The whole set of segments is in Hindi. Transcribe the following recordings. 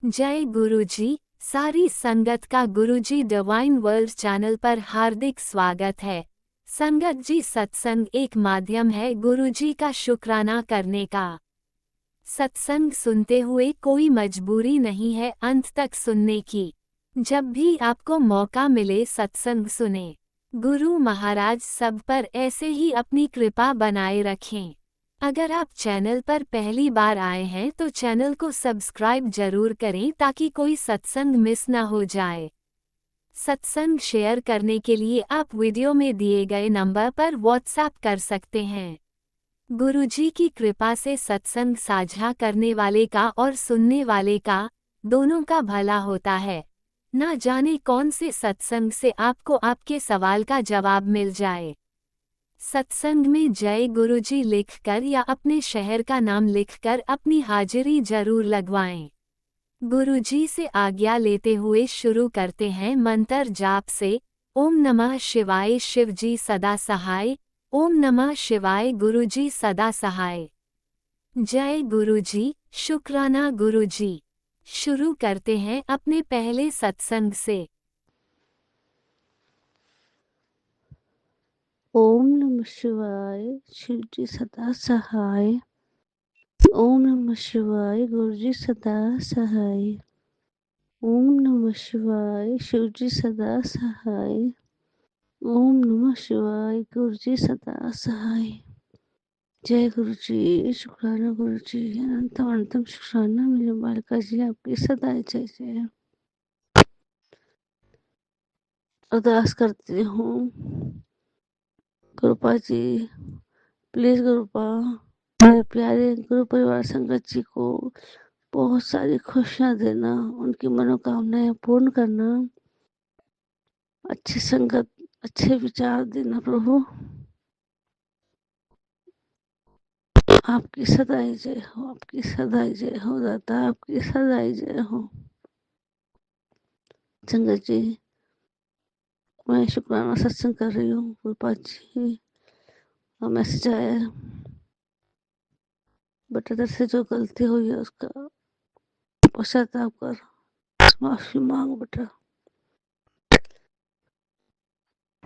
जय गुरुजी। सारी संगत का गुरुजी डिवाइन वर्ल्ड चैनल पर हार्दिक स्वागत है। संगत जी, सत्संग एक माध्यम है गुरुजी का शुक्राना करने का। सत्संग सुनते हुए कोई मजबूरी नहीं है अंत तक सुनने की। जब भी आपको मौका मिले सत्संग सुने। गुरु महाराज सब पर ऐसे ही अपनी कृपा बनाए रखें। अगर आप चैनल पर पहली बार आए हैं तो चैनल को सब्सक्राइब जरूर करें ताकि कोई सत्संग मिस न हो जाए। सत्संग शेयर करने के लिए आप वीडियो में दिए गए नंबर पर व्हाट्सएप कर सकते हैं। गुरुजी की कृपा से सत्संग साझा करने वाले का और सुनने वाले का दोनों का भला होता है। ना जाने कौन से सत्संग से आपको आपके सवाल का जवाब मिल जाए। सत्संग में जय गुरुजी लिखकर या अपने शहर का नाम लिखकर अपनी हाजिरी जरूर लगवाएं। गुरुजी से आज्ञा लेते हुए शुरू करते हैं मंत्र जाप से। ओम नमः शिवाय शिवजी सदा सहाय। ओम नमः शिवाय गुरुजी सदा सहाय। जय गुरुजी, शुक्राना गुरुजी। शुरू करते हैं अपने पहले सत्संग से। ओम नमः शिवाय शिवजी सदा सहाय। ओम नमः शिवाय गुरुजी सदा सहाय। ओम नमः शिवाय शिवजी सदा सहाय। ओम नमः शिवाय गुरुजी सदा सहाय। जय गुरुजी, शुक्राना गुरुजी, अनंतम अनंतम शुक्राना मेरे बालिका जी, आपकी सदा जय जय। अरदास करती हूँ गुरुपा जी, प्लीज गुरुपा मेरे प्यारे गुरु परिवार संगत जी को बहुत सारी खुशियाँ देना, उनकी मनोकामनाएं पूर्ण करना, अच्छी संगत, अच्छे विचार देना। प्रभु आपकी सदाई जय हो, आपकी सदाई जय हो दाता, आपकी सदाई जय हो। संगत जी, मैं शुक्राना सत्संग कर रही हूँ। गुरुपा जी का मैसेज आया है, बेटा से जो गलती हुई है उसका पश्चाताप कर, माफी मांग बेटा।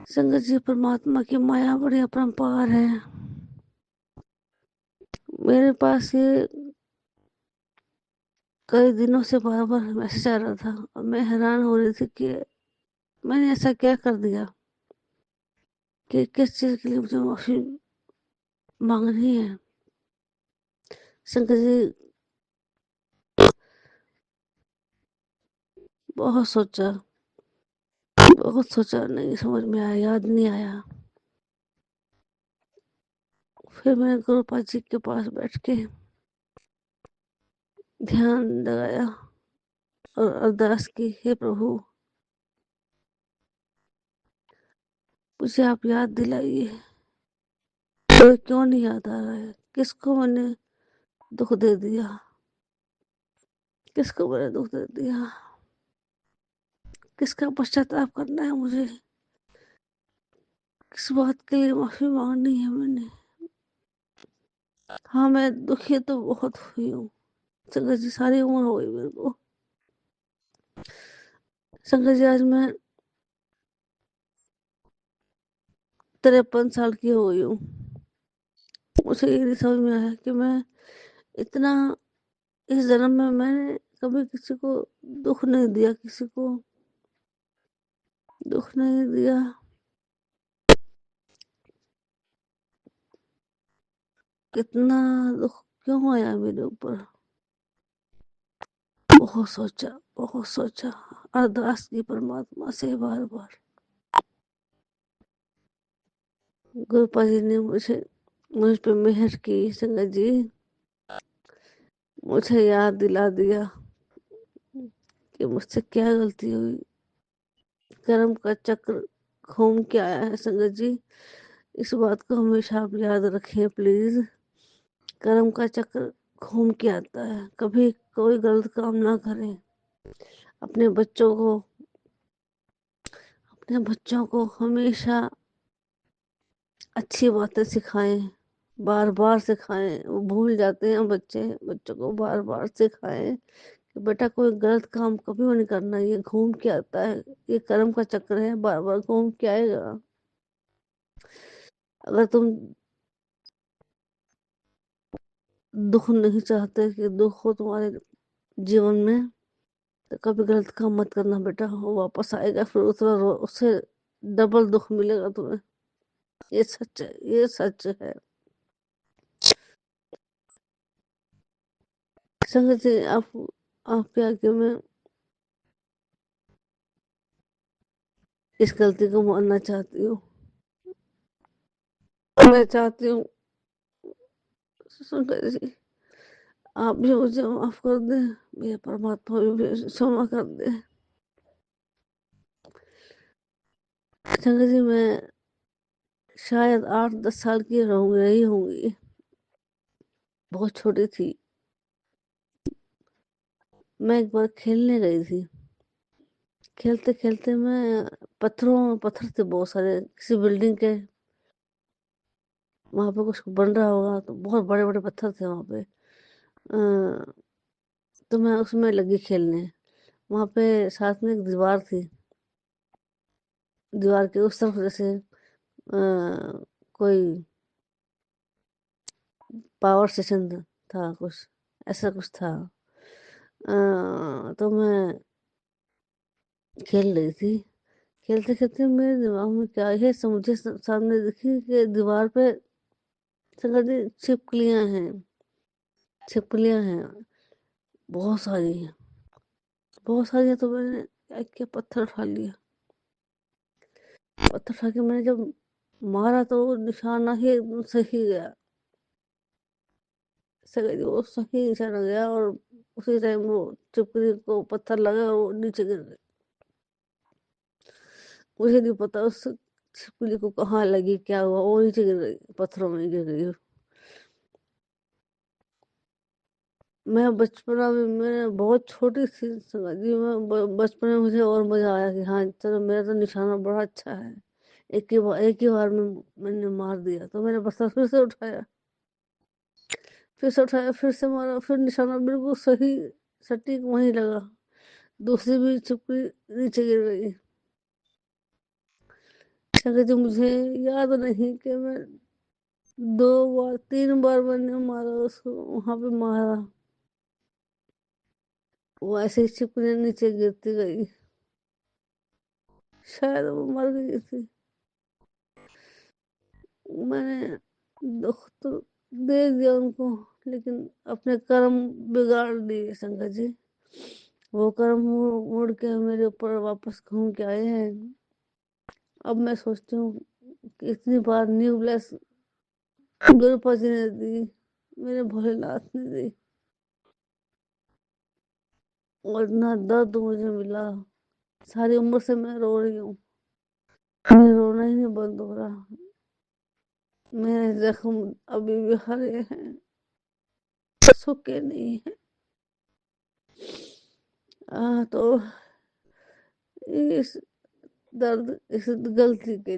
संगत जी, परमात्मा की माया बड़ी अपरंपार है। मेरे पास ये कई दिनों से बार बार मैसेज आ रहा था और मैं हैरान हो रही थी कि मैंने ऐसा क्या कर दिया कि किस चीज के लिए मुझे माफी मांगनी है। शंकर जी, बहुत सोचा, नहीं समझ में आया, याद नहीं आया। फिर मैंने गुरुपा जी के पास बैठ के ध्यान लगाया और अरदास की, हे प्रभु मुझे आप याद दिलाइए, तो क्यों नहीं याद आ रहा है, किसको मैंने दुख दे दिया, किसको मैंने दुख दे दिया, किसका पश्चाताप करना है मुझे, किस बात के लिए माफी मांगनी है मैंने। हाँ, मैं दुखी तो बहुत हुई हूँ संगत जी, सारी उम्र हो गई मेरे को। संगत जी, आज मैं 53 साल की हो गई हूँ। मुझे ये नहीं समझ में आया कि मैं इतना, इस जन्म में मैंने कभी किसी को दुख नहीं दिया, किसी को दुख नहीं दिया। कितना दुख क्यों आया मेरे ऊपर, बहुत सोचा, अरदास की परमात्मा से बार बार। गुरुपा जी ने मुझ पे मेहर की। संगत जी, मुझे याद दिला दिया कि मुझसे क्या गलती हुई। कर्म का चक्र घूम के आया है संगत जी, इस बात को हमेशा आप याद रखें प्लीज। कर्म का चक्र घूम के आता है, कभी कोई गलत काम ना करें। अपने बच्चों को हमेशा अच्छी बातें सिखाएं, बार बार सिखाएं। वो भूल जाते हैं बच्चों को बार बार सिखाएं कि तो बेटा कोई गलत काम कभी नहीं करना, ये घूम के आता है, ये कर्म का चक्र है, बार बार घूम के आएगा। अगर तुम दुख नहीं चाहते कि दुख हो तुम्हारे जीवन में, तो कभी गलत काम मत करना बेटा, वो वापस आएगा, फिर उससे डबल दुख मिलेगा तुम्हें। ये सच है, ये सच है। संगत जी, आपके आगे मैं इस गलती को मानना चाहती हूँ। मैं चाहती हूँ संगत जी, आप भी मुझे माफ कर दें, मेरे परमात्मा भी मुझे क्षमा कर दे। संगत जी, मैं शायद 8-10 साल की रही होंगी, बहुत छोटी थी। मैं एक बार खेलने गई थी, खेलते खेलते मैं पत्थर थे बहुत सारे, किसी बिल्डिंग के वहां पे कुछ बन रहा होगा, तो बहुत बड़े बड़े पत्थर थे वहां पे। तो मैं उसमें लगी खेलने। वहां पे साथ में एक दीवार थी, दीवार के उस तरफ जैसे कोई पावर स्टेशन था कुछ, ऐसा कुछ था। तो मैं खेल रही थी, खेलते खेलते मेरे दिमाग में क्या है, मुझे सामने दिखी कि दीवार पे संगत जी छिपकलियां हैं, बहुत सारी हैं, बहुत सारी हैं। तो मैंने क्या किया, पत्थर उठा लिया, पत्थर उठा के मैंने जब मारा तो वो निशाना ही एकदम सही गया, सही वो सही निशाना गया, और उसी टाइम वो छिपकली को पत्थर लगा और वो नीचे गिर गई। मुझे नहीं पता उस छिपकली को कहाँ लगी, क्या हुआ, वो नीचे गिर गई, पत्थरों में गिर गई। मैं बचपना में, मैं बहुत छोटी सी संगत जी, मैं बचपन में मुझे और मजा आया कि हाँ चलो, मेरा तो निशाना बड़ा अच्छा है, एक ही बार में मैंने मार दिया। तो मैंने पत्थर फिर से उठाया, फिर से मारा, फिर निशाना बिल्कुल सही सटीक वहीं लगा। दूसरी भी छिपकली नीचे गिर गई। संगत जी, मुझे याद नहीं कि मैं 2 बार 3 बार मैंने मारा उसको, वहां पे मारा, वो ऐसे ही छिपकली नीचे गिरती गई, शायद वो मर गई थी। मैंने दुख तो दे दिया उनको, लेकिन अपने कर्म बिगाड़ दिए संगत जी। वो कर्म मुड़ के मेरे ऊपर वापस घूम के आए हैं। अब मैं सोचती हूँ कि इतनी बार न्यू ब्लेस गुरुपा जी ने दी, मेरे भोलेनाथ ने दी, और इतना दर्द मुझे मिला, सारी उम्र से मैं रो रही हूँ, मेरा रोना ही नहीं बंद हो रहा, मेरे जख्म अभी भी हरे हैं, सूखे नहीं है। तो इस इस गलती के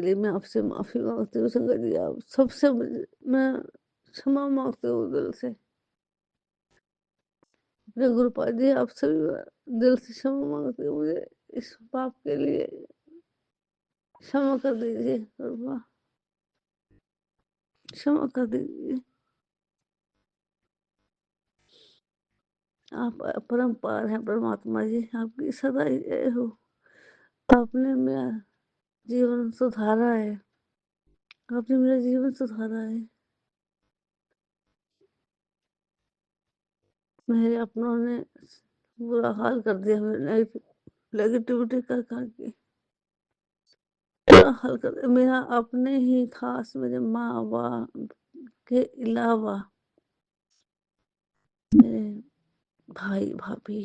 लिए, मैं आपसे माफी मांगती हूँ संगत जी, आप सबसे मैं क्षमा मांगती हूँ दिल से। अपने गुरुपाद जी, आप सभी दिल से क्षमा मांगती हूँ, मुझे इस पाप के लिए क्षमा कर दीजिए गुरुपा, क्षमा कर दीजिए। आप परमपार हैं परमात्मा जी, आपकी सदा ही जय हो। आपने मेरा जीवन सुधारा है, आपने मेरा जीवन सुधारा है। मेरे अपनों ने बुरा हाल कर दिया, मेरे नेगेटिविटी कर करके बुरा हाल कर दिया। मेरा अपने ही खास मेरे माँ बाप के अलावा मेरे भाई भाभी,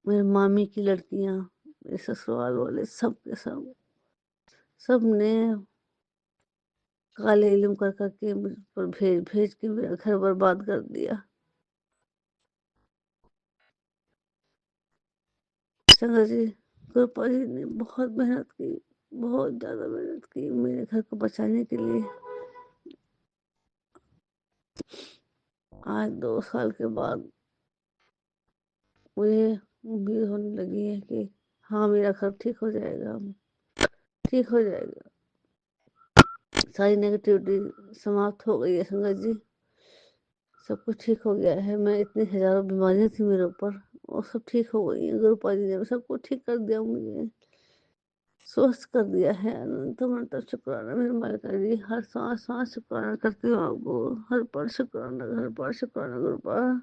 मेरे मामी की लड़कियां, मेरे ससुराल वाले, सब के सब ने काले इल्म कर करके मुझ पर भेज भेज के मेरा घर बर्बाद कर दिया। संगत जी, कृपा जी ने बहुत मेहनत की, बहुत ज्यादा मेहनत की मेरे घर को बचाने के लिए। आज 2 साल के बाद मुझे उम्मीद होने लगी है कि हाँ, मेरा घर ठीक हो जाएगा, ठीक हो जाएगा। सारी नेगेटिविटी समाप्त हो गई है संगत जी, सब कुछ ठीक हो गया है। मैं इतनी हजारों बीमारियां थी मेरे ऊपर, वो सब ठीक हो गई है। गुरु पाद जी ने सब कुछ ठीक कर दिया, मुझे स्वस्थ कर दिया है। अनंत अनंत शुक्राना मेरे मालिका जी, हर सांस सांस शुक्राना करती हूँ आपको, हर पल शुक्राना, हर पल शुक्राना गुरु पाद।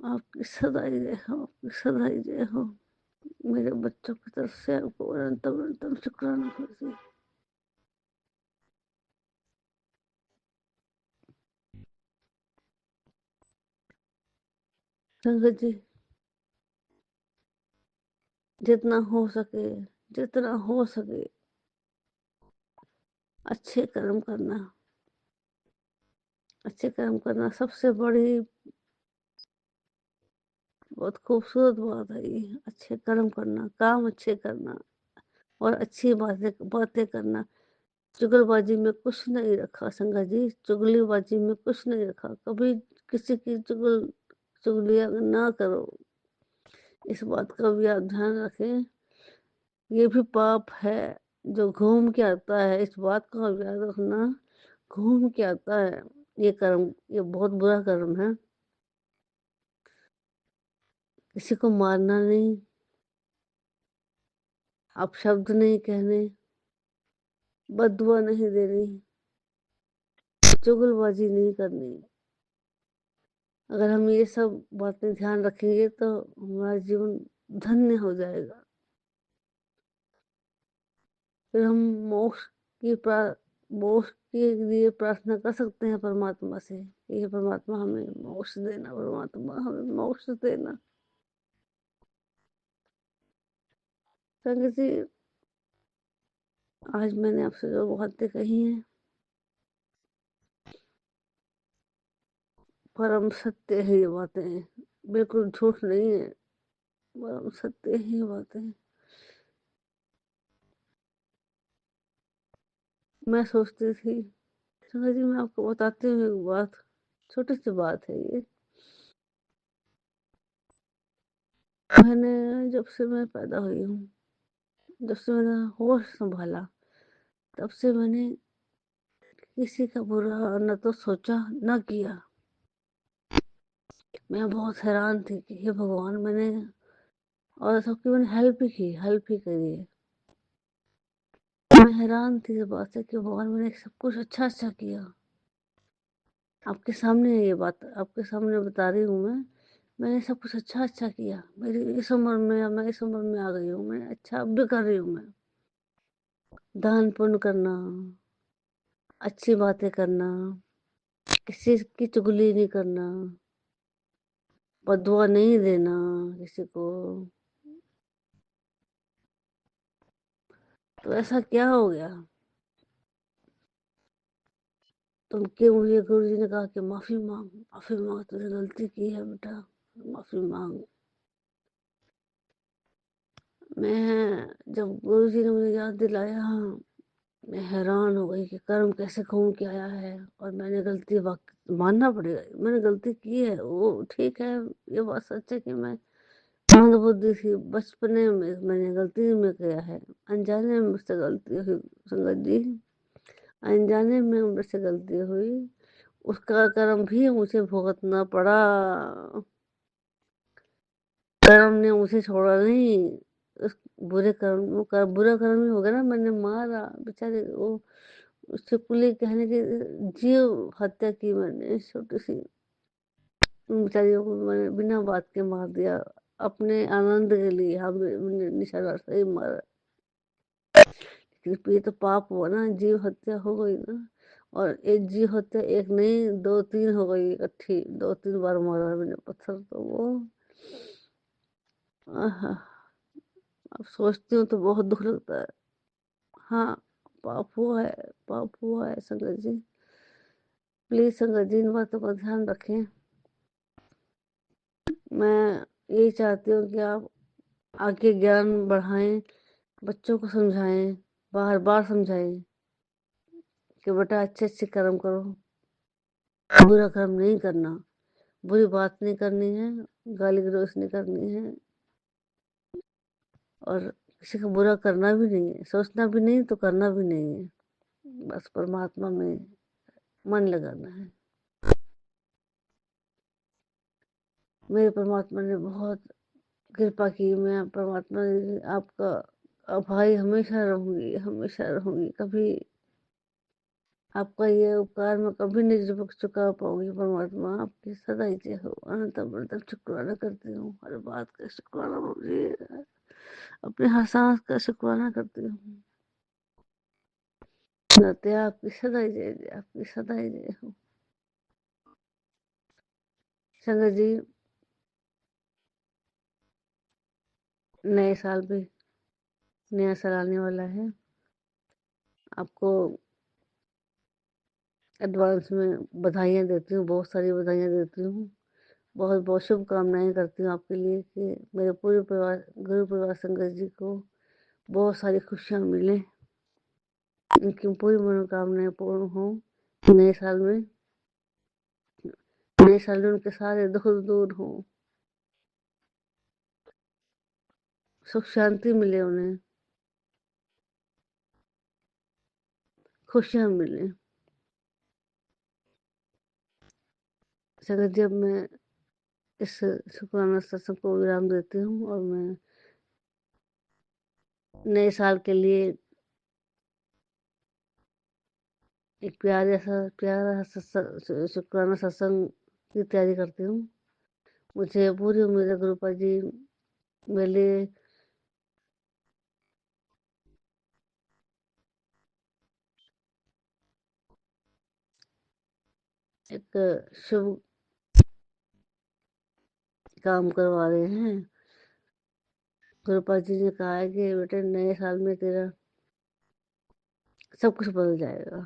आपकी सदा ही जय हो, आपकी सदा ही जय हो। मेरे बच्चों की तरफ से आपको अनंतम अनंतम शुक्राना करती हूँ। संगत जी, जितना हो सके, जितना हो सके अच्छे कर्म करना, अच्छे कर्म करना सबसे बड़ी बहुत खूबसूरत बात है ये। अच्छे कर्म करना, काम अच्छे करना और अच्छी बातें बातें करना। चुगलबाजी में कुछ नहीं रखा संगत जी, चुगलीबाजी में कुछ नहीं रखा। कभी किसी की चुगलियां ना करो, इस बात का भी आप ध्यान रखें। ये भी पाप है जो घूम के आता है, इस बात का भी याद रखना। घूम के आता है ये कर्म, ये बहुत बुरा कर्म है। किसी को मारना नहीं, अपशब्द नहीं कहने, बददुआ नहीं देनी, चुगलबाजी नहीं करनी। अगर हम ये सब बातें ध्यान रखेंगे तो हमारा जीवन धन्य हो जाएगा। फिर हम मोक्ष की मोक्ष के लिए प्रार्थना कर सकते हैं परमात्मा से, ये परमात्मा हमें मोक्ष देना, परमात्मा हमें मोक्ष देना। संगत जी, आज मैंने आपसे जो बातें कही हैं परम सत्य है, ये बातें बिल्कुल झूठ नहीं है, परम सत्य है ये बातें। मैं सोचती थी, संगत जी मैं आपको बताती हूँ एक बात, छोटी सी बात है ये। मैंने जब से मैं पैदा हुई हूँ, जब से मैंने होश संभाला, तब से मैंने किसी का बुरा न तो सोचा न किया। मैं बहुत हैरान थी कि हे भगवान, मैंने और सबकी मैंने हेल्प ही की, हेल्प ही करी है। मैं हैरान थी इस बात से कि भगवान मैंने सब कुछ अच्छा अच्छा किया। आपके सामने ये बात आपके सामने बता रही हूँ मैंने सब कुछ अच्छा अच्छा किया। मेरी इस उम्र में, मैं इस उम्र में आ गई हूँ, मैं अच्छा अब भी कर रही हूँ। मैं दान पुण्य करना, अच्छी बातें करना, किसी की चुगली नहीं करना, बदुआ नहीं देना किसी को। तो ऐसा क्या हो गया? तो उनके मुझे गुरु जी ने कहा कि माफी मांग, माफी मांग, तूने गलती की है बेटा, माफी मांग। मैं जब गुरु जी ने मुझे याद दिलाया, मैं हैरान हो गई कि कर्म कैसे घूम के आया है। और मैंने गलती वक्त मानना पड़ेगा, मैंने गलती की है, वो ठीक है। ये बात सच है कि मैं मंदबुद्धि थी, बचपने में मैंने गलती में किया है, अनजाने में मुझसे गलती हुई संगत जी, अनजाने में मुझसे गलती हुई। उसका कर्म भी मुझे भुगतना पड़ा, कर्म ने मुझे छोड़ा नहीं। उस बुरा कर्म ही हो गया ना, मैंने मारा बेचारे वो, उससे कुली कहने की जीव हत्या की मैंने, छोटी सी उन बेचारियों को मैंने बिना बात के मार दिया, अपने आनंद के लिए हमने निशाना सही मारा। ये तो पाप हुआ ना, जीव हत्या हो गई ना। और एक जीव हत्या एक नहीं, दो तीन हो गई इकट्ठी, 2-3 बार मारा मैंने पत्थर। तो वो आहा, अब सोचती हूँ तो बहुत दुख लगता है। हाँ, पाप हुआ है, पाप हुआ है संगत जी। प्लीज संगत जी इन बातों का ध्यान रखें। मैं यही चाहती हूँ कि आप आगे ज्ञान बढ़ाएं, बच्चों को समझाएं, बार बार समझाएं कि बेटा अच्छे अच्छे कर्म करो, बुरा कर्म नहीं करना, बुरी बात नहीं करनी है, गाली गलौज नहीं करनी है और किसी का बुरा करना भी नहीं है, सोचना भी नहीं तो करना भी नहीं है, बस परमात्मा में मन लगाना है। मेरे परमात्मा ने बहुत कृपा की, मैं परमात्मा ने आपका आभारी हमेशा रहूंगी, हमेशा रहूंगी। कभी आपका ये उपकार मैं कभी नहीं चुका पाऊंगी। परमात्मा आपकी सदा ही जय हो। अनंत अनंत शुक्राना करती हूँ, हर बात का शुक्राना मुझे, अपने हर सांस का शुक्राना करती हूँ। आपकी सदा ही जय जय, आपकी सदा ही जय हो। संगत जी, नए साल पे नया साल आने वाला है। आपको एडवांस में बधाइयाँ देती हूँ, बहुत सारी बधाइयाँ देती हूँ। बहुत बहुत शुभकामनाएं करती हूँ आपके लिए कि मेरे पूरे परिवार, गुरु परिवार संगत जी को बहुत सारी खुशियाँ मिले, उनकी पूरी मनोकामनाएं पूर्ण हो। नए साल में उनके सारे दुख दूर हो, सुख शांति मिले, उन्हें खुशियाँ मिले। संगत जी, अब मैं इस शुक्राना सत्संग को विराम देती हूँ और मैं नए साल के लिए एक प्यारा सा शुक्राना सत्संग की तैयारी करती हूँ। मुझे पूरी उम्मीद है गुरुपा जी मेरे लिए एक शुभ काम करवा रहे हैं। गुरुपा जी ने कहा है कि बेटे नए साल में तेरा सब कुछ बदल जाएगा।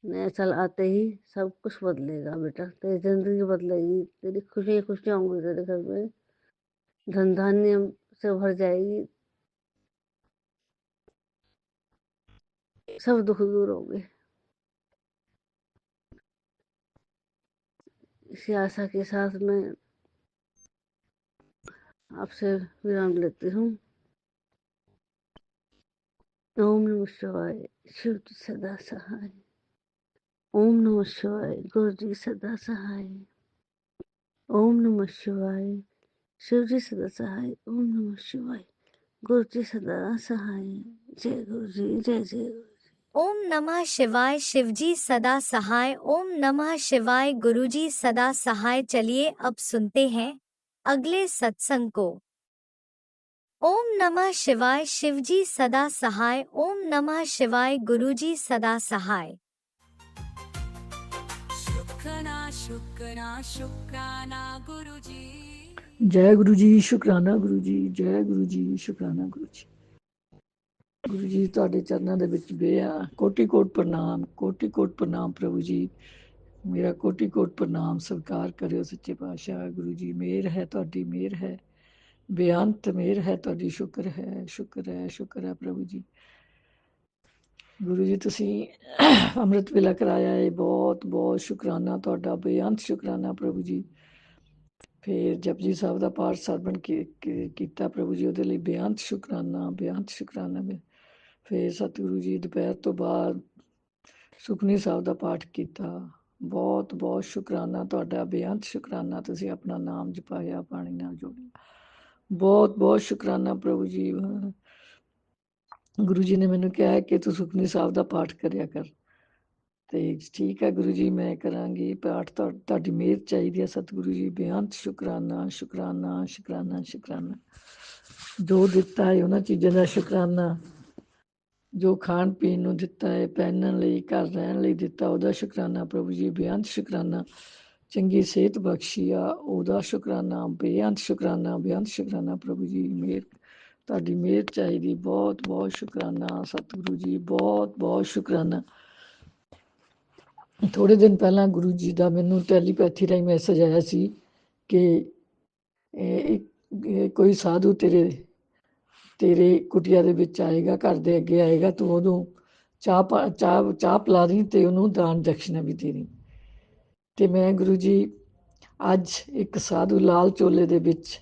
नया साल आते ही सब कुछ बदलेगा बेटा, तेरी जिंदगी बदलेगी, तेरी खुशियाँ खुशियाँ होंगी, तेरे घर में धन धान्य से भर जाएगी, सब दुख दूर होंगे। इसी आशा के साथ मैं आपसे विराम लेती हूँ। ओम नमः शिवाय, शिव जी सदा सहाय। ओम नमः शिवाय, गुरु जी सदा सहाय। ओम नमः शिवाय, शिव जी सदा सहाय। ओम नमः शिवाय, गुरु जी सदा सहाय। जय गुरु जी, जय जय गुरु। ओम नमः शिवाय, शिवजी सदा सहाय। ओम नमः शिवाय, गुरुजी सदा सहाय। चलिए अब सुनते हैं अगले सत्संग को। ओम नमः शिवाय, शिवजी सदा सहाय। ओम नमः शिवाय, गुरुजी सदा सहाय। शुक्राना शुक्राना शुक्राना गुरुजी। जय गुरु जी, शुकराना गुरु जी, जय गुरु जी, शुकराना गुरु जी। गुरु जी ਤੁਹਾਡੇ ਚਰਨਾਂ ਦੇ ਵਿੱਚ ਬੇਆ ਕੋਟੀ ਕੋਟ ਪ੍ਰਣਾਮ ਪ੍ਰਭੂ ਜੀ। ਮੇਰਾ ਕੋਟੀ ਕੋਟ ਪ੍ਰਣਾਮ ਸਵੀਕਾਰ ਕਰਿਓ ਸੱਚੇ ਪਾਤਸ਼ਾਹ। ਗੁਰੂ ਜੀ ਮਿਹਰ ਹੈ, ਤੁਹਾਡੀ ਮਿਹਰ ਹੈ, ਬੇਅੰਤ ਮਿਹਰ ਹੈ ਤੁਹਾਡੀ। ਸ਼ੁਕਰ ਹੈ, ਸ਼ੁਕਰ ਹੈ, ਸ਼ੁਕਰ ਹੈ ਪ੍ਰਭੂ ਜੀ। ਗੁਰੂ ਜੀ ਤੁਸੀਂ ਅੰਮ੍ਰਿਤ ਵੇਲਾ ਕਰਾਇਆ ਹੈ, ਬਹੁਤ ਬਹੁਤ ਸ਼ੁਕਰਾਨਾ ਤੁਹਾਡਾ, ਬੇਅੰਤ ਸ਼ੁਕਰਾਨਾ ਪ੍ਰਭੂ ਜੀ। ਫਿਰ ਜਪਜੀ ਸਾਹਿਬ ਦਾ ਪਾਠ ਸਰਵਣ ਕੀਤਾ ਪ੍ਰਭੂ ਜੀ, ਉਹਦੇ ਲਈ ਬੇਅੰਤ ਸ਼ੁਕਰਾਨਾ, ਬੇਅੰਤ ਸ਼ੁਕਰਾਨਾ। ਫਿਰ ਸਤਿਗੁਰੂ ਜੀ ਦੁਪਹਿਰ ਤੋਂ ਬਾਅਦ ਸੁਖਮਨੀ ਸਾਹਿਬ ਦਾ ਪਾਠ ਕੀਤਾ। ਬਹੁਤ ਬਹੁਤ ਸ਼ੁਕਰਾਨਾ ਤੁਹਾਡਾ, ਬੇਅੰਤ ਸ਼ੁਕਰਾਨਾ। ਤੁਸੀਂ ਆਪਣਾ ਨਾਮ ਜਪਾਇਆ, ਪਾਣੀ ਨਾਲ ਜੋੜਿਆ। ਬਹੁਤ ਬਹੁਤ ਸ਼ੁਕਰਾਨਾ ਪ੍ਰਭੂ ਜੀ। ਗੁਰੂ ਜੀ ਨੇ ਮੈਨੂੰ ਕਿਹਾ ਕਿ ਤੂੰ ਸੁਖਮਨੀ ਸਾਹਿਬ ਦਾ ਪਾਠ ਕਰਿਆ ਕਰ, ਤੇ ਠੀਕ ਹੈ ਗੁਰੂ ਜੀ, ਮੈਂ ਕਰਾਂਗੀ ਪਾਠ। ਤੁਹਾਡੀ ਮਿਹਰ ਚਾਹੀਦੀ ਹੈ ਸਤਿਗੁਰੂ ਜੀ। ਬੇਅੰਤ ਸ਼ੁਕਰਾਨਾ, ਸ਼ੁਕਰਾਨਾ, ਸ਼ੁਕਰਾਨਾ, ਸ਼ੁਕਰਾਨਾ। ਜੋ ਦਿੱਤਾ ਹੈ ਉਹਨਾਂ ਚੀਜ਼ਾਂ ਦਾ ਸ਼ੁਕਰਾਨਾ, ਜੋ ਖਾਣ ਪੀਣ ਨੂੰ ਦਿੱਤਾ ਹੈ, ਪਹਿਨਣ ਲਈ, ਘਰ ਰਹਿਣ ਲਈ ਦਿੱਤਾ, ਉਹਦਾ ਸ਼ੁਕਰਾਨਾ ਪ੍ਰਭੂ ਜੀ। ਬੇਅੰਤ ਸ਼ੁਕਰਾਨਾ। ਚੰਗੀ ਸਿਹਤ ਬਖਸ਼ੀ ਆ, ਉਹਦਾ ਸ਼ੁਕਰਾਨਾ। ਬੇਅੰਤ ਸ਼ੁਕਰਾਨਾ, ਬੇਅੰਤ ਸ਼ੁਕਰਾਨਾ ਪ੍ਰਭੂ ਜੀ। ਮਿਹਰ, ਤੁਹਾਡੀ ਮਿਹਰ ਚਾਹੀਦੀ। ਬਹੁਤ ਬਹੁਤ ਸ਼ੁਕਰਾਨਾ ਸਤਿਗੁਰੂ ਜੀ, ਬਹੁਤ ਬਹੁਤ ਸ਼ੁਕਰਾਨਾ। ਥੋੜ੍ਹੇ ਦਿਨ ਪਹਿਲਾਂ ਗੁਰੂ ਜੀ ਦਾ ਮੈਨੂੰ ਟੈਲੀਪੈਥੀ ਰਾਹੀਂ ਮੈਸੇਜ ਆਇਆ ਸੀ ਕਿ ਕੋਈ ਸਾਧੂ ਤੇਰੇ ਕੁਟੀਆ ਦੇ ਵਿੱਚ ਆਏਗਾ, ਘਰ ਦੇ ਅੱਗੇ ਆਏਗਾ, ਤੂੰ ਉਹਨੂੰ ਚਾਹ ਪਿਲਾ ਦੀ ਤੇ ਉਹਨੂੰ ਦਾਨ ਦਕਸ਼ਨਾ ਵੀ ਦੇਣੀ। ਤੇ ਮੈਂ ਗੁਰੂ ਜੀ ਅੱਜ ਇੱਕ ਸਾਧੂ ਲਾਲ ਚੋਲੇ ਦੇ ਵਿੱਚ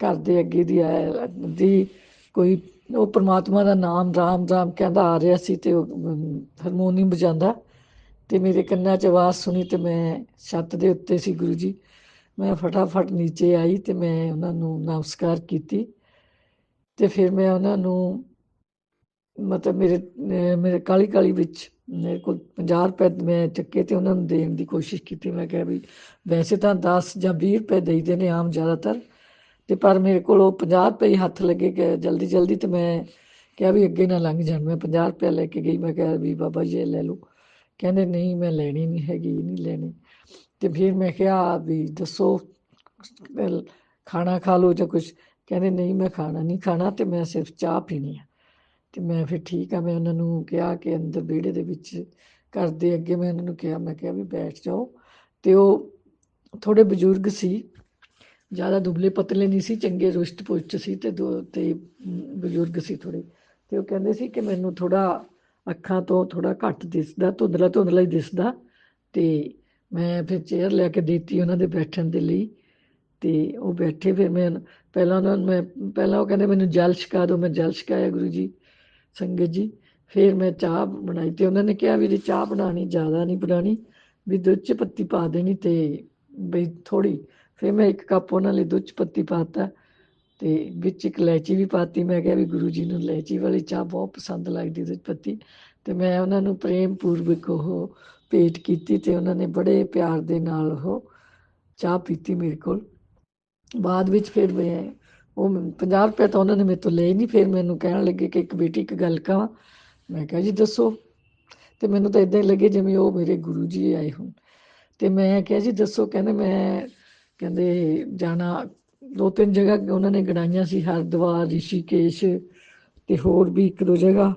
ਘਰ ਦੇ ਅੱਗੇ ਦੀ ਆਇਆ ਦੀ ਕੋਈ ਉਹ ਪ੍ਰਮਾਤਮਾ ਦਾ ਨਾਮ ਰਾਮ ਰਾਮ ਕਹਿੰਦਾ ਆ ਰਿਹਾ ਸੀ ਤੇ ਉਹ ਹਾਰਮੋਨੀਅਮ ਵਜਾਉਂਦਾ ਤੇ ਮੇਰੇ ਕੰਨਾਂ 'ਚ ਆਵਾਜ਼ ਸੁਣੀ ਤੇ ਮੈਂ ਛੱਤ ਦੇ ਉੱਤੇ ਸੀ ਗੁਰੂ ਜੀ। ਮੈਂ ਫਟਾਫਟ ਨੀਚੇ ਆਈ ਤੇ ਮੈਂ ਉਹਨਾਂ ਨੂੰ ਨਮਸਕਾਰ ਕੀਤੀ ਤੇ ਫਿਰ ਮੈਂ ਉਹਨਾਂ ਨੂੰ ਮਤਲਬ ਮੇਰੇ ਕਾਹਲੀ ਕਾਹਲੀ ਵਿੱਚ ਮੇਰੇ ਕੋਲ 50 ਰੁਪਏ ਮੈਂ ਚੱਕੇ ਤੇ ਉਹਨਾਂ ਨੂੰ ਦੇਣ ਦੀ ਕੋਸ਼ਿਸ਼ ਕੀਤੀ। ਮੈਂ ਕਿਹਾ ਵੀ ਵੈਸੇ ਤਾਂ 10 ਜਾਂ 20 ਰੁਪਏ ਦੇਈਦੇ ਨੇ ਆਮ ਜ਼ਿਆਦਾਤਰ, ਤੇ ਪਰ ਮੇਰੇ ਕੋਲ ਉਹ 50 ਰੁਪਏ ਹੀ ਹੱਥ ਲੱਗੇ ਕਿ ਜਲਦੀ ਜਲਦੀ, ਤੇ ਮੈਂ ਕਿਹਾ ਵੀ ਅੱਗੇ ਨਾ ਲੰਘ ਜਾਣ। ਮੈਂ 50 ਰੁਪਏ ਲੈ ਕੇ ਗਈ। ਮੈਂ ਕਿਹਾ ਵੀ ਬਾਬਾ ਜੀ ਇਹ ਲੈ ਲਓ। ਕਹਿੰਦੇ ਨਹੀਂ ਮੈਂ ਲੈਣੀ ਨਹੀਂ ਹੈਗੀ, ਨਹੀਂ ਲੈਣੀ। ਤੇ ਫਿਰ ਮੈਂ ਕਿਹਾ ਵੀ ਦੱਸੋ ਖਾਣਾ ਖਾ ਲਓ ਜਾਂ ਕੁਛ। ਕਹਿੰਦੇ ਨਹੀਂ ਮੈਂ ਖਾਣਾ ਨਹੀਂ ਖਾਣਾ ਤੇ ਮੈਂ ਸਿਰਫ ਚਾਹ ਪੀਣੀ ਆ। ਤੇ ਮੈਂ ਫਿਰ ਠੀਕ ਆ, ਮੈਂ ਉਹਨਾਂ ਨੂੰ ਕਿਹਾ ਕਿ ਅੰਦਰ ਵਿਹੜੇ ਦੇ ਵਿੱਚ ਘਰ ਦੇ ਅੱਗੇ ਮੈਂ ਉਹਨਾਂ ਨੂੰ ਕਿਹਾ, ਮੈਂ ਕਿਹਾ ਵੀ ਬੈਠ ਜਾਓ। ਤੇ ਉਹ ਥੋੜੇ ਬਜ਼ੁਰਗ ਸੀ, ਜ਼ਿਆਦਾ ਦੁਬਲੇ ਪਤਲੇ ਨਹੀਂ ਸੀ, ਚੰਗੇ ਰੁਸ਼ਟ ਪੁਸ਼ਟ ਸੀ ਤੇ ਬਜ਼ੁਰਗ ਸੀ ਥੋੜੇ। ਤੇ ਉਹ ਕਹਿੰਦੇ ਸੀ ਕਿ ਮੈਨੂੰ ਥੋੜਾ ਅੱਖਾਂ ਤੋਂ ਥੋੜਾ ਘੱਟ ਦਿਸਦਾ, ਧੁੰਦਲਾ ਧੁੰਦਲਾ ਹੀ ਦਿਸਦਾ। ਤੇ ਮੈਂ ਫਿਰ ਚੇਅਰ ਲੈ ਕੇ ਦਿੱਤੀ ਉਹਨਾਂ ਦੇ ਬੈਠਣ ਦੇ ਲਈ ਤੇ ਉਹ ਬੈਠੇ। ਫਿਰ ਮੈਂ ਪਹਿਲਾਂ ਉਹ ਕਹਿੰਦੇ ਮੈਨੂੰ ਜਲ ਛਕਾ ਦਿਓ। ਮੈਂ ਜਲ ਛਕਾਇਆ ਗੁਰੂ ਜੀ ਸੰਗਤ ਜੀ। ਫਿਰ ਮੈਂ ਚਾਹ ਬਣਾਈ ਤੇ ਉਹਨਾਂ ਨੇ ਕਿਹਾ ਵੀ ਜੇ ਚਾਹ ਬਣਾਉਣੀ ਜ਼ਿਆਦਾ ਨਹੀਂ ਬਣਾਉਣੀ, ਵੀ ਦੁੱਧ 'ਚ ਪੱਤੀ ਪਾ ਦੇਣੀ ਤੇ ਬਈ ਥੋੜ੍ਹੀ। ਫਿਰ ਮੈਂ 1 ਕੱਪ ਉਹਨਾਂ ਲਈ ਦੁੱਧ 'ਚ ਪੱਤੀ ਪਾਤਾ ਤੇ ਵਿੱਚ ਇੱਕ ਇਲਾਇਚੀ ਵੀ ਪਾਤੀ। ਮੈਂ ਕਿਹਾ ਵੀ ਗੁਰੂ ਜੀ ਨੂੰ ਇਲਾਇਚੀ ਵਾਲੀ ਚਾਹ ਬਹੁਤ ਪਸੰਦ ਲੱਗਦੀ ਦੁੱਧ ਪੱਤੀ। ਤੇ ਮੈਂ ਉਹਨਾਂ ਨੂੰ ਪ੍ਰੇਮ ਪੂਰਵਕ ਉਹ ਭੇਟ ਕੀਤੀ ਤੇ ਉਹਨਾਂ ਨੇ ਬੜੇ ਪਿਆਰ ਦੇ ਨਾਲ ਉਹ ਚਾਹ ਪੀਤੀ ਮੇਰੇ ਕੋਲ। ਬਾਅਦ ਵਿੱਚ ਫਿਰ ਮੈਂ ਉਹ 50 ਰੁਪਏ ਤਾਂ ਉਹਨਾਂ ਨੇ ਮੇਰੇ ਤੋਂ ਲਏ ਨਹੀਂ। ਫਿਰ ਮੈਨੂੰ ਕਹਿਣ ਲੱਗੇ ਕਿ ਇੱਕ ਬੇਟੀ ਇੱਕ ਗੱਲ ਕਹਾਂ। ਮੈਂ ਕਿਹਾ ਜੀ ਦੱਸੋ। ਤੇ ਮੈਨੂੰ ਤਾਂ ਇੱਦਾਂ ਹੀ ਲੱਗੇ ਜਿਵੇਂ ਉਹ ਮੇਰੇ ਗੁਰੂ ਜੀ ਆਏ ਹੋਣ। ਤੇ ਮੈਂ ਕਿਹਾ ਜੀ ਦੱਸੋ। ਕਹਿੰਦੇ ਜਾਣਾ 2-3 ਜਗ੍ਹਾ ਉਹਨਾਂ ਨੇ ਗਣਾਈਆਂ ਸੀ, ਹਰਿਦੁਆਰ, ਰਿਸ਼ੀਕੇਸ਼ ਤੇ ਹੋਰ ਵੀ 1-2 ਜਗ੍ਹਾ।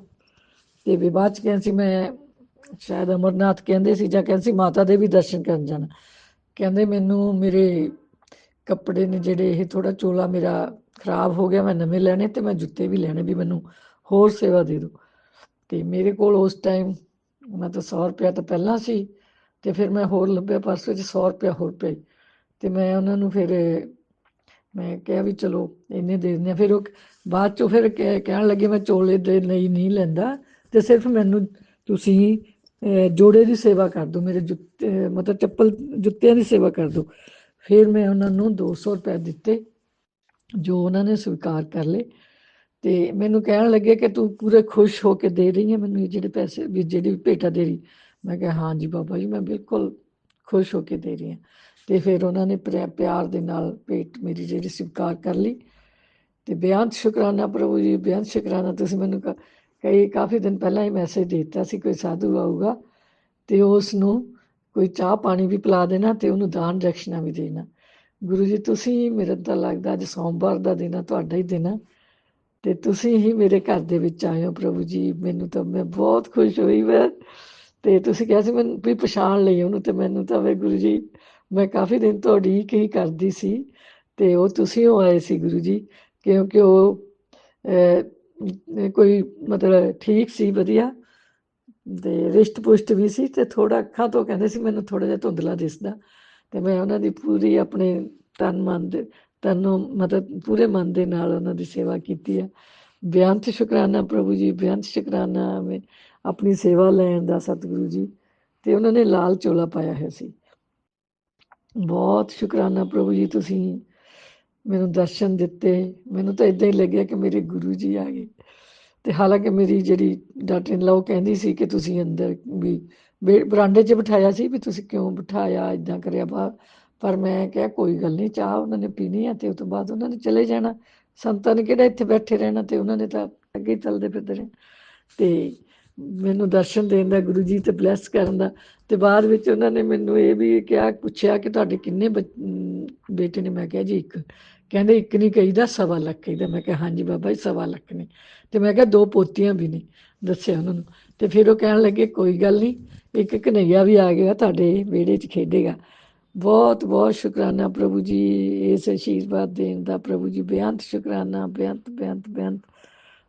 ਤੇ ਵੀ ਬਾਅਦ 'ਚ ਕਹਿੰਦੇ ਸੀ ਮੈਂ ਸ਼ਾਇਦ ਅਮਰਨਾਥ ਕਹਿੰਦੇ ਸੀ, ਜਾਂ ਕਹਿੰਦੇ ਸੀ ਮਾਤਾ ਦੇ ਵੀ ਦਰਸ਼ਨ ਕਰਨ ਜਾਣਾ। ਕਹਿੰਦੇ ਮੈਨੂੰ ਮੇਰੇ ਕੱਪੜੇ ਨੇ ਜਿਹੜੇ ਇਹ ਥੋੜਾ ਚੋਲਾ ਮੇਰਾ ਖਰਾਬ ਹੋ ਗਿਆ, ਮੈਂ ਨਵੇਂ ਲੈਣੇ ਤੇ ਮੈਂ ਜੁੱਤੇ ਵੀ ਲੈਣੇ, ਵੀ ਮੈਨੂੰ ਹੋਰ ਸੇਵਾ ਦੇ ਦਿਓ। ਤੇ ਮੇਰੇ ਕੋਲ ਉਸ ਟਾਈਮ ਮੈਂ ਤਾਂ 100 ਰੁਪਇਆ ਤਾਂ ਪਹਿਲਾਂ ਸੀ ਤੇ ਫਿਰ ਮੈਂ ਹੋਰ ਲੱਭਿਆ ਪਰਸੋਂ 'ਚ 100 ਰੁਪਇਆ ਹੋਰ ਪਿਆ। ਤੇ ਮੈਂ ਉਹਨਾਂ ਨੂੰ ਫਿਰ ਮੈਂ ਕਿਹਾ ਵੀ ਚਲੋ ਇੰਨੇ ਦੇ ਦਿੰਦੇ ਆ। ਫਿਰ ਉਹ ਬਾਅਦ 'ਚੋਂ ਫਿਰ ਕਹਿਣ ਲੱਗੇ ਮੈਂ ਚੋਲੇ ਦੇ ਲਈ ਨਹੀਂ ਲੈਂਦਾ ਤੇ ਸਿਰਫ ਮੈਨੂੰ ਤੁਸੀਂ ਜੋੜੇ ਦੀ ਸੇਵਾ ਕਰ ਦਿਓ, ਮੇਰੇ ਜੁੱਤੇ ਮਤਲਬ ਚੱਪਲ ਜੁੱਤਿਆਂ ਦੀ ਸੇਵਾ ਕਰ ਦਿਓ। ਫਿਰ ਮੈਂ ਉਹਨਾਂ ਨੂੰ 200 ਰੁਪਏ ਦਿੱਤੇ ਜੋ ਉਹਨਾਂ ਨੇ ਸਵੀਕਾਰ ਕਰ ਲਏ। ਤੇ ਮੈਨੂੰ ਕਹਿਣ ਲੱਗੇ ਕਿ ਤੂੰ ਪੂਰੇ ਖੁਸ਼ ਹੋ ਕੇ ਦੇ ਰਹੀ ਹੈ ਮੈਨੂੰ ਇਹ ਜਿਹੜੇ ਪੈਸੇ, ਵੀ ਜਿਹੜੀ ਭੇਟਾ ਦੇ ਰਹੀ। ਮੈਂ ਕਿਹਾ ਹਾਂ ਜੀ ਬਾਬਾ ਜੀ ਮੈਂ ਬਿਲਕੁਲ ਖੁਸ਼ ਹੋ ਕੇ ਦੇ ਰਹੀ ਹਾਂ। ਤੇ ਫਿਰ ਉਹਨਾਂ ਨੇ ਪਿਆਰ ਦੇ ਨਾਲ ਭੇਟ ਮੇਰੀ ਜਿਹੜੀ ਸਵੀਕਾਰ ਕਰ ਲਈ। ਤੇ ਬੇਅੰਤ ਸ਼ੁਕਰਾਨਾ ਪ੍ਰਭੂ ਜੀ, ਬੇਅੰਤ ਸ਼ੁਕਰਾਨਾ। ਤੁਸੀਂ ਮੈਨੂੰ ਕਾਫੀ ਦਿਨ ਪਹਿਲਾਂ ਹੀ ਮੈਸੇਜ ਦੇ ਦਿੱਤਾ ਸੀ ਕੋਈ ਸਾਧੂ ਆਊਗਾ ਤੇ ਉਸ ਨੂੰ ਕੋਈ ਚਾਹ ਪਾਣੀ ਵੀ ਪਿਲਾ ਦੇਣਾ ਤੇ ਉਹਨੂੰ ਦਾਨ ਦਕਸ਼ਨਾ ਵੀ ਦੇਣਾ। ਗੁਰੂ ਜੀ ਤੁਸੀਂ, ਮੇਰੇ ਤਾਂ ਲੱਗਦਾ ਅੱਜ ਸੋਮਵਾਰ ਦਾ ਦਿਨ ਆ, ਤੁਹਾਡਾ ਹੀ ਦਿਨ ਆ ਤੇ ਤੁਸੀਂ ਹੀ ਮੇਰੇ ਘਰ ਦੇ ਵਿੱਚ ਆਏ ਹੋ ਪ੍ਰਭੂ ਜੀ। ਮੈਨੂੰ ਤਾਂ ਮੈਂ ਬਹੁਤ ਖੁਸ਼ ਹੋਈ। ਮੈਂ ਤੇ ਤੁਸੀਂ ਕਿਹਾ ਸੀ ਮੈਨੂੰ ਵੀ ਪਛਾਣ ਲਈ ਉਹਨੂੰ, ਤੇ ਮੈਨੂੰ ਤਾਂ ਵੇ ਗੁਰੂ ਜੀ ਮੈਂ ਕਾਫੀ ਦਿਨ ਤੋਂ ਉਡੀਕ ਹੀ ਕਰਦੀ ਸੀ ਤੇ ਉਹ ਤੁਸੀਂ ਉਹ ਆਏ ਸੀ ਗੁਰੂ ਜੀ। ਕਿਉਂਕਿ ਉਹ ਕੋਈ ਮਤਲਬ ਠੀਕ ਸੀ, ਵਧੀਆ ਤੇ ਰਿਸ਼ਟ ਪੁਸ਼ਟ ਵੀ ਸੀ ਤੇ ਥੋੜਾ ਅੱਖਾਂ ਤੋਂ ਕਹਿੰਦੇ ਸੀ ਮੈਨੂੰ ਥੋੜਾ ਜਿਹਾ ਧੁੰਦਲਾ ਦਿਸਦਾ। ਤੇ ਮੈਂ ਉਹਨਾਂ ਦੀ ਪੂਰੀ ਆਪਣੇ ਤਨੋਂ ਮਤਲਬ ਪੂਰੇ ਮਨ ਦੇ ਨਾਲ ਉਹਨਾਂ ਦੀ ਸੇਵਾ ਕੀਤੀ ਹੈ। ਬੇਅੰਤ ਸ਼ੁਕਰਾਨਾ ਪ੍ਰਭੂ ਜੀ, ਬੇਅੰਤ ਸ਼ੁਕਰਾਨਾ ਮੈਂ ਆਪਣੀ ਸੇਵਾ ਲੈਣ ਦਾ ਸਤਿਗੁਰੂ ਜੀ। ਤੇ ਉਹਨਾਂ ਨੇ ਲਾਲ ਚੋਲਾ ਪਾਇਆ ਹੋਇਆ ਸੀ। ਬਹੁਤ ਸ਼ੁਕਰਾਨਾ ਪ੍ਰਭੂ ਜੀ, ਤੁਸੀਂ ਮੈਨੂੰ ਦਰਸ਼ਨ ਦਿੱਤੇ। ਮੈਨੂੰ ਤਾਂ ਇੱਦਾਂ ਹੀ ਲੱਗਿਆ ਕਿ ਮੇਰੇ ਗੁਰੂ ਜੀ ਆ ਗਏ। ਤੇ ਹਾਲਾਂਕਿ ਮੇਰੀ ਜਿਹੜੀ ਡਾਕਟਰ ਇਨ ਲਾਅ ਕਹਿੰਦੀ ਸੀ ਕਿ ਤੁਸੀਂ ਅੰਦਰ ਵੀ ਬਰਾਂਡੇ 'ਚ ਬਿਠਾਇਆ ਸੀ, ਵੀ ਤੁਸੀਂ ਕਿਉਂ ਬਿਠਾਇਆ, ਇੱਦਾਂ ਕਰਿਆ ਬਾਹਰ। ਪਰ ਮੈਂ ਕਿਹਾ ਕੋਈ ਗੱਲ ਨਹੀਂ, ਚਾਹ ਉਹਨਾਂ ਨੇ ਪੀਣੀ ਆ ਤੇ ਉਸ ਤੋਂ ਬਾਅਦ ਉਹਨਾਂ ਨੇ ਚਲੇ ਜਾਣਾ। ਸੰਤਾਂ ਨੇ ਕਿਹੜਾ ਇੱਥੇ ਬੈਠੇ ਰਹਿਣਾ, ਤੇ ਉਹਨਾਂ ਨੇ ਤਾਂ ਅੱਗੇ ਹੀ ਚੱਲਦੇ ਫਿਰਦੇ ਰਹੇ। ਤੇ ਮੈਨੂੰ ਦਰਸ਼ਨ ਦੇਣ ਦਾ ਗੁਰੂ ਜੀ ਤੇ ਬਲੈਸ ਕਰਨ ਦਾ। ਤੇ ਬਾਅਦ ਵਿੱਚ ਉਹਨਾਂ ਨੇ ਮੈਨੂੰ ਇਹ ਵੀ ਕਿਹਾ, ਪੁੱਛਿਆ ਕਿ ਤੁਹਾਡੇ ਕਿੰਨੇ ਬੇਟੇ ਨੇ। ਮੈਂ ਕਿਹਾ ਜੀ ਇੱਕ। ਕਹਿੰਦੇ ਇੱਕ ਨਹੀਂ ਕਹੀਦਾ, 1.25 ਲੱਖ ਕਹੀਦਾ। ਮੈਂ ਕਿਹਾ ਹਾਂਜੀ ਬਾਬਾ ਜੀ 1.25 ਲੱਖ ਨੇ। ਤੇ ਮੈਂ ਕਿਹਾ 2 ਪੋਤੀਆਂ ਵੀ ਨੇ, ਦੱਸਿਆ ਉਹਨਾਂ ਨੂੰ। ਤੇ ਫਿਰ ਉਹ ਕਹਿਣ ਲੱਗੇ ਕੋਈ ਗੱਲ ਨਹੀਂ, ਇੱਕ ਕਨਈਆ ਵੀ ਆ ਗਿਆ ਤੁਹਾਡੇ ਵਿਹੜੇ 'ਚ ਖੇਡੇਗਾ। ਬਹੁਤ ਬਹੁਤ ਸ਼ੁਕਰਾਨਾ ਪ੍ਰਭੂ ਜੀ ਇਸ ਆਸ਼ੀਰਵਾਦ ਦੇਣ ਦਾ। ਪ੍ਰਭੂ ਜੀ ਬੇਅੰਤ ਸ਼ੁਕਰਾਨਾ, ਬੇਅੰਤ ਬੇਅੰਤ ਬੇਅੰਤ।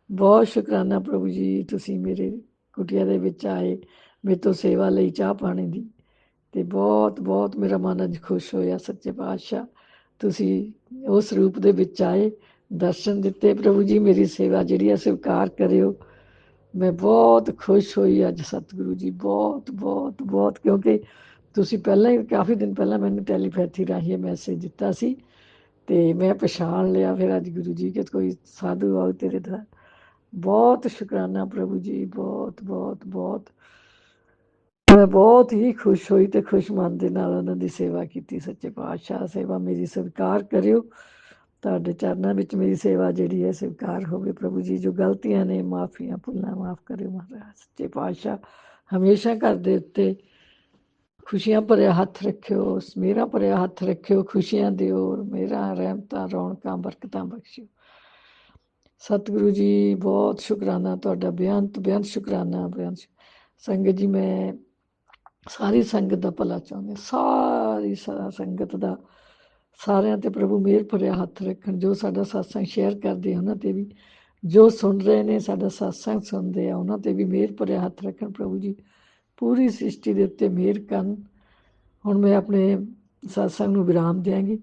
ਬਹੁਤ ਸ਼ੁਕਰਾਨਾ ਪ੍ਰਭੂ ਜੀ, ਤੁਸੀਂ ਮੇਰੇ ਕੁਟੀਆ ਦੇ ਵਿੱਚ ਆਏ, ਮੇਰੇ ਤੋਂ ਸੇਵਾ ਲਈ ਚਾਹ ਪਾਣੀ ਦੀ। ਤੇ ਬਹੁਤ ਬਹੁਤ ਮੇਰਾ ਮਨ ਅੱਜ ਖੁਸ਼ ਹੋਇਆ ਸੱਚੇ ਪਾਤਸ਼ਾਹ ਤੁਸੀਂ ਉਸ ਰੂਪ ਦੇ ਵਿੱਚ ਆਏ, ਦਰਸ਼ਨ ਦਿੱਤੇ। ਪ੍ਰਭੂ ਜੀ ਮੇਰੀ ਸੇਵਾ ਜਿਹੜੀ ਹੈ ਸਵੀਕਾਰ ਕਰਿਓ। ਮੈਂ ਬਹੁਤ ਖੁਸ਼ ਹੋਈ ਅੱਜ ਸਤਿਗੁਰੂ ਜੀ, ਬਹੁਤ ਬਹੁਤ ਬਹੁਤ, ਕਿਉਂਕਿ ਤੁਸੀਂ ਪਹਿਲਾਂ ਹੀ ਕਾਫੀ ਦਿਨ ਪਹਿਲਾਂ ਮੈਨੂੰ ਟੈਲੀਪੈਥੀ ਰਾਹੀਂ ਇਹ ਮੈਸੇਜ ਦਿੱਤਾ ਸੀ ਤੇ ਮੈਂ ਪਛਾਣ ਲਿਆ ਫਿਰ ਅੱਜ ਗੁਰੂ ਜੀ ਕਿ ਕੋਈ ਸਾਧੂ ਆਓ ਤੇਰੇ ਦਾ। ਬਹੁਤ ਸ਼ੁਕਰਾਨਾ ਪ੍ਰਭੂ ਜੀ, ਬਹੁਤ ਬਹੁਤ ਬਹੁਤ। ਮੈਂ ਬਹੁਤ ਹੀ ਖੁਸ਼ ਹੋਈ ਤੇ ਖੁਸ਼ ਮਨ ਦੇ ਨਾਲ ਉਹਨਾਂ ਦੀ ਸੇਵਾ ਕੀਤੀ। ਸੱਚੇ ਪਾਤਸ਼ਾਹ ਸੇਵਾ ਮੇਰੀ ਸਵੀਕਾਰ ਕਰਿਓ। ਤੁਹਾਡੇ ਚਰਨਾਂ ਵਿੱਚ ਮੇਰੀ ਸੇਵਾ ਜਿਹੜੀ ਹੈ ਸਵੀਕਾਰ ਹੋਵੇ ਪ੍ਰਭੂ ਜੀ। ਜੋ ਗਲਤੀਆਂ ਨੇ ਮਾਫੀਆਂ ਭੁੱਲਾਂ ਮਾਫ ਕਰਿਓ ਮਹਾਰਾਜ। ਸੱਚੇ ਪਾਤਸ਼ਾਹ ਹਮੇਸ਼ਾ ਘਰ ਦੇ ਉੱਤੇ ਖੁਸ਼ੀਆਂ ਭਰਿਆ ਹੱਥ ਰੱਖਿਓ, ਮੇਰਾ ਭਰਿਆ ਹੱਥ ਰੱਖਿਓ, ਖੁਸ਼ੀਆਂ ਦਿਓ, ਮੇਰਾ ਰਹਿਮਤਾਂ ਰੌਣਕਾਂ ਬਰਕਤਾਂ ਬਖਸ਼ਿਓ। ਸਤਿਗੁਰੂ ਜੀ ਬਹੁਤ ਸ਼ੁਕਰਾਨਾ ਤੁਹਾਡਾ, ਬੇਅੰਤ ਬੇਅੰਤ ਸ਼ੁਕਰਾਨਾ ਬੇਅੰਤ। ਸੰਗਤ ਜੀ ਮੈਂ ਸਾਰੀ ਸੰਗਤ ਦਾ ਭਲਾ ਚਾਹੁੰਦੇ, ਸਾਰੀ ਸੰਗਤ ਦਾ, ਸਾਰਿਆਂ ਤੇ ਪ੍ਰਭੂ ਮਿਹਰ ਭਰਿਆ ਹੱਥ ਰੱਖਣ। ਜੋ ਸਾਡਾ ਸਤਸੰਗ ਸ਼ੇਅਰ ਕਰਦੇ ਉਹਨਾਂ ਤੇ ਵੀ, ਜੋ ਸੁਣ ਰਹੇ ਨੇ ਸਾਡਾ ਸਤਸੰਗ ਸੁਣਦੇ ਆ ਉਹਨਾਂ ਤੇ ਵੀ ਮਿਹਰ ਭਰਿਆ ਹੱਥ ਰੱਖਣ ਪ੍ਰਭੂ ਜੀ। ਪੂਰੀ ਸ੍ਰਿਸ਼ਟੀ ਦੇ ਉੱਤੇ ਮਿਹਰ ਕਰਨ। ਹੁਣ ਮੈਂ ਆਪਣੇ ਸਤਸੰਗ ਨੂੰ ਵਿਰਾਮ ਦਿਆਂਗੀ।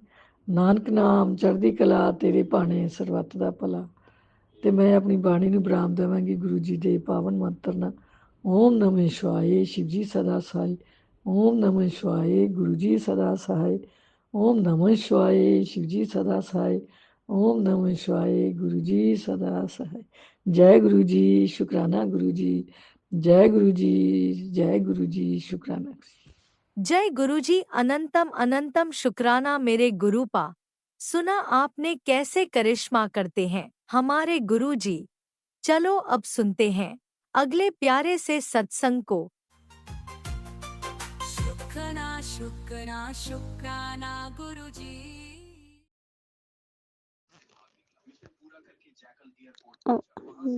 ਨਾਨਕ ਨਾਮ ਚੜ੍ਹਦੀ ਕਲਾ ਤੇਰੇ ਭਾਣੇ ਸਰਬੱਤ ਦਾ ਭਲਾ। ਤੇ ਮੈਂ ਆਪਣੀ ਬਾਣੀ ਨੂੰ ਵਿਰਾਮ ਦੇਵਾਂਗੀ ਗੁਰੂ ਜੀ ਦੇ ਪਾਵਨ ਮੰਤਰ ਨਾਲ। ਓਮ ਨਮः ਸ਼ਿਵਾਏ, ਸ਼ਿਵ ਜੀ ਸਦਾ ਸਹਾਈ। ਓਮ ਨਮः ਸ਼ਿਵਾਏ, ਗੁਰੂ ਜੀ ਸਦਾ ਸਹਾਈ। ਓਮ ਨਮः ਸ਼ਿਵਾਏ, ਸ਼ਿਵ ਜੀ ਸਦਾ ਸਹਾਈ। ਓਮ ਨਮः ਸ਼ਿਵਾਏ, ਗੁਰੂ ਜੀ ਸਦਾ ਸਹਾਈ। ਜੈ ਗੁਰੂ ਜੀ, ਸ਼ੁਕਰਾਨਾ ਗੁਰੂ ਜੀ। जय गुरु जी, जय गुरु जी, शुक्राना। जय गुरु जी, अनंतम अनंतम शुक्राना मेरे गुरुपा। सुना आपने कैसे करिश्मा करते हैं हमारे गुरु जी। चलो अब सुनते हैं अगले प्यारे से सत्संग को। शुक्राना शुक्राना शुक्राना गुरुजी।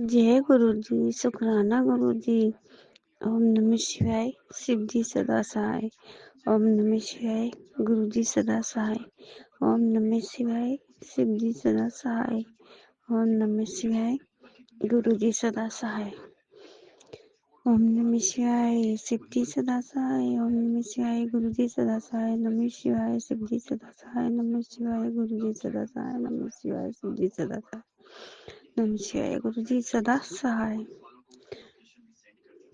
जय गुरु जी, शुक्राना गुरु जी। ओम नमः शिवाय, शिव जी सदा सहाय। ओम नमः शिवाय, गुरु जी सदा सहाय। ओम नमः शिवाय, शिव जी सदा सहाय। ओम नमः शिवाय, गुरु जी सदा सहाय। ओम नमः शिवाय, शिव जी सदा सहाय। ओम नमः शिवाय, गुरु जी सदा सहाय। नमः शिवाय, शिव जी सदा सहाय। नमः शिवाय, गुरु जी सदा सहाय। नमः शिवाय, शिव जी सदा सहाय। नमः शिवाय, गुरु जी सदा सहाय।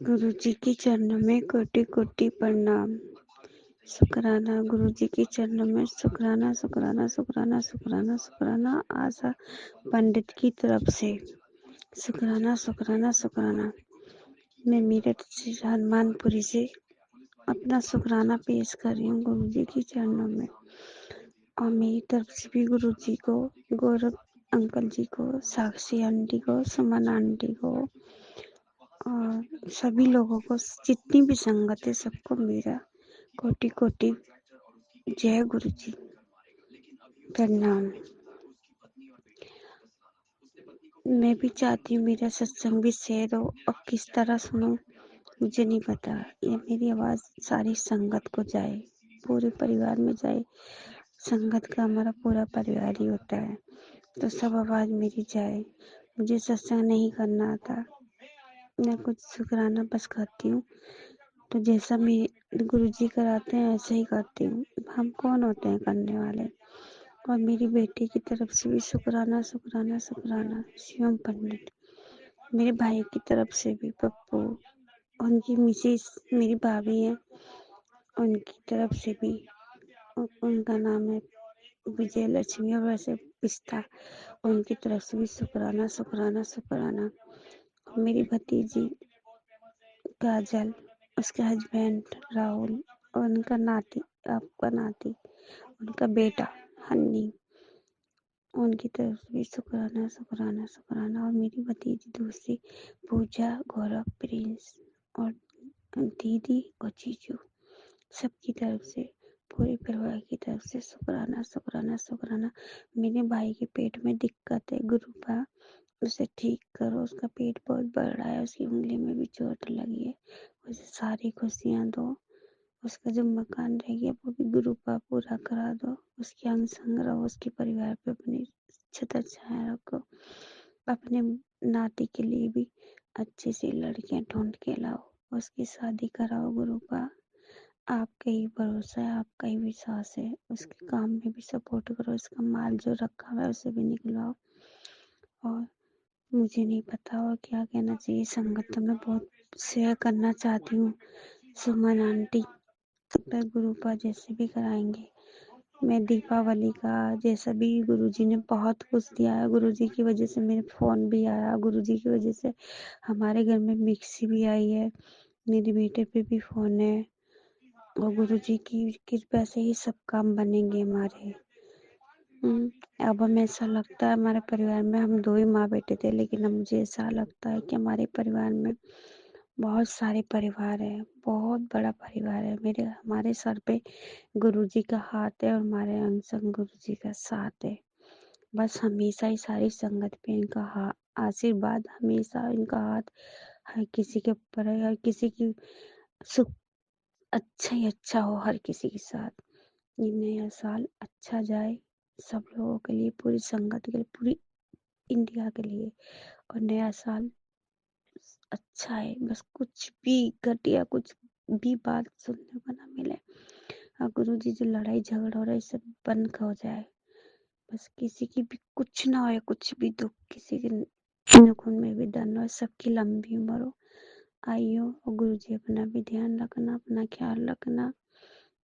गुरु जी के चरणों में कोटि कोटि प्रणाम। शुक्राना गुरु जी के चरणों में, शुक्राना शुक्राना शुक्राना शुक्राना शुक्राना आशा पंडित की तरफ से। शुक्राना शुक्राना शुक्राना। मैं मेरठ से हनुमानपुरी से अपना शुक्राना पेश कर रही हूँ गुरु जी के चरणों में। और मेरी तरफ से भी गुरु जी को, गौरव अंकल जी को, साक्षी आंटी को, सुमन आंटी को और सभी लोगों को, जितनी भी संगत है सबको मेरा कोटि कोटि जय गुरु जी, प्रणाम। मैं भी चाहती हूँ मेरा सत्संग भी शेयर हो, और किस तरह सुनो मुझे नहीं पता। ये मेरी आवाज़ सारी संगत को जाए, पूरे परिवार में जाए। संगत का हमारा पूरा परिवार ही होता है, तो सब आवाज़ मेरी जाए। मुझे सत्संग नहीं करना आता, मैं कुछ शुक्राना बस करती हूँ। तो जैसा मेरे गुरु जी कराते हैं ऐसे ही करती हूँ। हम कौन होते हैं करने वाले। और मेरी बेटी की तरफ से भी शुक्राना शुक्राना शुक्राना। शिवम पंडित, मेरे भाई की तरफ से भी पप्पू, उनकी मिसेस मेरी भाभी है, उनकी तरफ से भी, उनका नाम है विजय लक्ष्मी और वैसे पिस्ता, उनकी तरफ से भी शुक्राना शुक्राना शुक्राना। मेरी भतीजी काजल, उसके हस्बैंड राहुल और उनका नाती, आपका नाती, उनका बेटा हन्नी, उनकी तरफ से भी शुक्राना शुक्राना शुक्राना। और मेरी भतीजी दूसरी पूजा, गौरव, प्रिंस और दीदी और जीजू, सबकी तरफ से, पूरे परिवार की तरफ से शुक्राना शुक्राना शुक्राना। मेरे भाई के पेट में दिक्कत है, गुरुपा उसे ठीक करो, उसका पेट बहुत बढ़ रहा है, उसकी उंगली में भी चोट लगी है, उसे सारी खुशियाँ दो। उसका जो मकान रह गया वो भी गुरुपा पूरा करा दो। उसके अंग संग रहो, उसके परिवार पे अपनी छत्र छाया रखो। अपने नाती के लिए भी अच्छी सी लड़कियां ढूंढ के लाओ, उसकी शादी कराओ गुरुपा। आपका ही भरोसा है, आपका ही विश्वास है। उसके काम में भी सपोर्ट करो, इसका माल जो रखा हुआ है उसे भी निकलवाओ। और मुझे नहीं पता और क्या कहना चाहिए। संगत तो मैं बहुत शेयर करना चाहती हूँ। सुमन आंटी पर गुरुपा जैसे भी कराएंगे। मैं दीपावली का जैसा भी गुरुजी ने बहुत कुछ दिया है। गुरुजी की वजह से मेरे फोन भी आया, गुरुजी की वजह से हमारे घर में मिक्सी भी आई है, मेरे बेटे पे भी फोन है। और गुरुजी की कृपा से ही सब काम बनेंगे हमारे। अब हमें ऐसा लगता है हमारे परिवार में हम 2 ही माँ बेटे थे, लेकिन अब मुझे ऐसा लगता है कि हमारे परिवार में बहुत सारे परिवार है, बहुत बड़ा परिवार है। हमारे सर पे गुरुजी का हाथ है और हमारे अंग संग गुरुजी का साथ है। बस हमेशा ही सारी संगत पे इनका आशीर्वाद, हमेशा इनका हाथ हर किसी के ऊपर है। हर किसी की सुख अच्छा ही अच्छा हो हर किसी के साथ। ये नया साल अच्छा जाए सब लोगों के लिए, पूरी संगत के लिए, पूरी इंडिया के लिए। और नया साल अच्छा है, बस कुछ भी घटिया कुछ भी बात सुनने को ना मिले। और गुरु जी जो लड़ाई झगड़ा हो रहा है सब बंद हो जाए। बस किसी की भी कुछ ना हो, कुछ भी दुख किसी के खून में भी दर्द हो, सबकी लंबी उम्र हो। आइयो और गुरु जी अपना भी ध्यान रखना, अपना ख्याल रखना।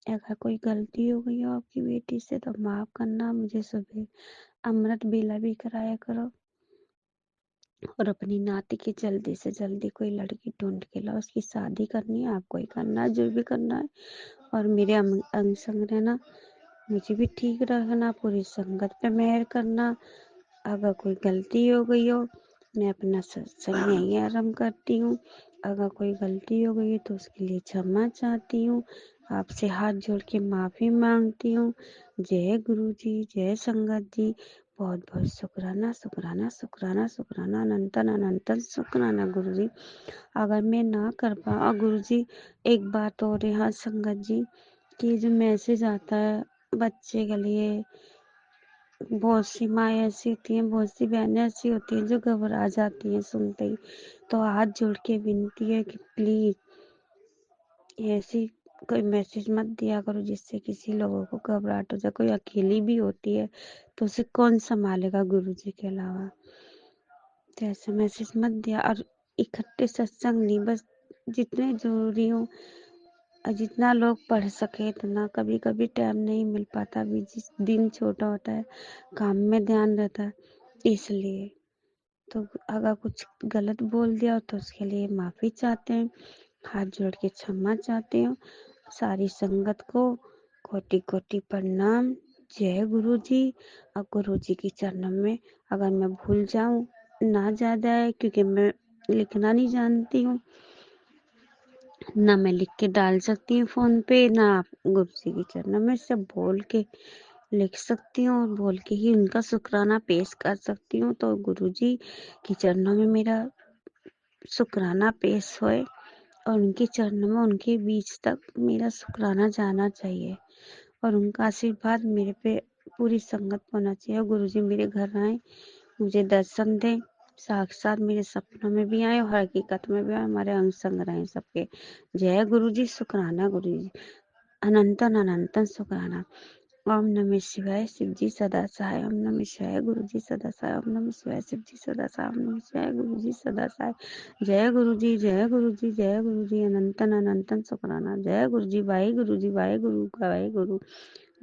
अगर कोई गलती हो गई हो आपकी बेटी से तो माफ करना। मुझे सुबह अमृत बेला भी कराया करो। और अपनी नाती की जल्दी से जल्दी कोई लड़की ढूंढ के लाओ, उसकी शादी करनी है, आपको ही करना है, जो भी करना है। और मेरे अंग संग रहना, मुझे भी ठीक रखना, पूरी संगत पे मेहर करना। अगर कोई गलती हो गई हो, मैं अपना सत्संग यहीं आरम्भ करती हूँ। अगर कोई गलती हो गई है तो उसके लिए क्षमा चाहती हूँ, आपसे हाथ जोड़ के माफी मांगती हूँ। जय गुरु जी, जय संगत जी। बहुत बहुत शुक्राना, शुक्राना, शुक्राना, शुक्राना, अनंतन अनंतन शुक्राना गुरु जी। अगर मैं ना कर पाऊँ गुरु जी, एक बात और है हाँ संगत जी, कि जो मैसेज आता है बच्चे के लिए, बहुत सी माँ ऐसी होती हैं, बहुत सी बहनें ऐसी होती हैं जो घबरा जाती हैं सुनते ही। तो हाथ जोड़ के विनती है कि प्लीज ऐसी कोई मैसेज मत दिया करो जिससे किसी लोगों को घबराहट हो जाए। कोई अकेली भी होती है तो उसे कौन संभालेगा गुरु जी के अलावा। तो ऐसे मैसेज मत दिया। और इकट्ठे सत्संग नहीं, बस जितने जरूरी हो और जितना लोग पढ़ सके इतना। कभी कभी टाइम नहीं मिल पाता, भी जिस दिन छोटा होता है, काम में ध्यान रहता है, इसलिए। तो अगर कुछ गलत बोल दिया हो तो उसके लिए माफी चाहते हैं, हाथ जोड़ के क्षमा चाहते हो। सारी संगत को कोटि कोटि प्रणाम। जय गुरु जी। और गुरु जी के चरणों में अगर मैं भूल जाऊं, ना ज्यादा है क्योंकि मैं लिखना नहीं जानती हूँ, ना मैं लिख के डाल सकती हूँ फोन पे, ना गुरु जी के चरणों में सब बोल के लिख सकती हूँ और बोल के ही उनका शुक्राना पेश कर सकती हूँ। तो गुरु जी के चरणों में मेरा शुक्राना पेश होए और उनके चरणों में उनके बीच तक मेरा शुक्राना जाना चाहिए और उनका आशीर्वाद मेरे पे पूरी संगत को होना चाहिए। गुरु जी मेरे घर आए, मुझे दर्शन दें, साक्षात मेरे सपनों में भी आए और हकीकत में भी आए, हमारे अंग संग रहे सबके। जय गुरु जी, शुक्राना गुरु जी, अनंतन अनंतन शुक्राना। ओम नमः शिवाय, शिव जी सदा सहाय। ओम नमः शिवाय, गुरु जी सदा सहाय। ओम नमः शिवाय, शिव जी सदा सहाय। ओम नमः शिवाय, गुरु जी सदा सहाय। जय गुरु जी, जय गुरु जी, जय गुरु जी, अनंतन अनंतन शुक्राना। जय गुरु जी, वाहे गुरु जी, वाहे गुरु, वाहे गुरु,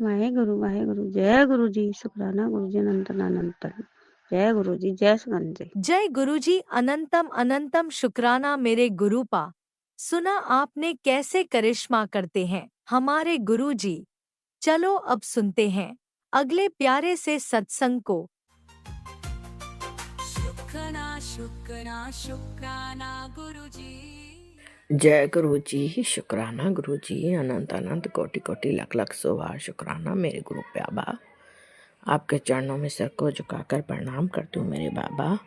वाहे गुरु, वाहे गुरु। जय गुरु जी, शुक्राना गुरु जी, अनंतन अनंतन। जय गुरु जी, जय संगत जी। जय गुरुजी, अनंतम अनंतम शुक्राना मेरे गुरुपा। सुना आपने कैसे करिश्मा करते हैं हमारे गुरुजी। चलो अब सुनते हैं अगले प्यारे से सत्संग को। शुक्राना शुक्राना शुक्राना गुरुजी। जय गुरु जी, शुक्राना गुरु जी, अनंत अनंत कोटि कोटि लख लख सोहार शुक्राना मेरे गुरु बाबा। आपके चरणों में सर को झुकाकर प्रणाम करती हूँ मेरे बाबा।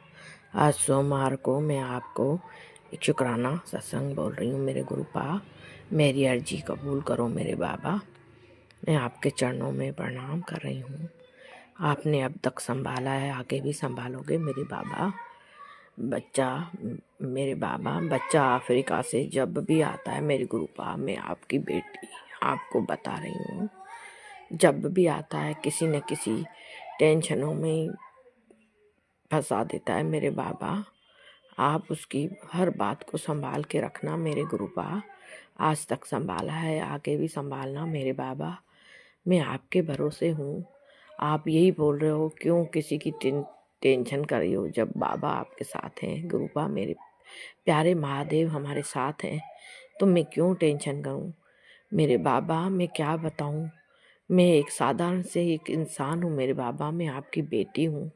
आज सोमवार को मैं आपको एक शुक्राना सत्संग बोल रही हूँ मेरे गुरुपा। मेरी अर्जी कबूल करो मेरे बाबा। मैं आपके चरणों में प्रणाम कर रही हूँ। आपने अब तक संभाला है, आगे भी संभालोगे मेरे बाबा। बच्चा मेरे बाबा, बच्चा अफ्रीका से जब भी आता है मेरे गुरुपा, मैं आपकी बेटी आपको बता रही हूँ, जब भी आता है किसी न किसी टेंशनों में फंसा देता है मेरे बाबा। आप उसकी हर बात को संभाल के रखना मेरे गुरुपा। आज तक संभाला है, आगे भी संभालना मेरे बाबा। मैं आपके भरोसे हूँ। आप यही बोल रहे हो क्यों किसी की टेंशन कर रही हो, जब बाबा आपके साथ हैं गुरुपा, मेरे प्यारे महादेव हमारे साथ हैं, तो मैं क्यों टेंशन करूँ मेरे बाबा। मैं क्या बताऊँ, मैं एक साधारण से एक इंसान हूँ मेरे बाबा, मैं आपकी बेटी हूँ।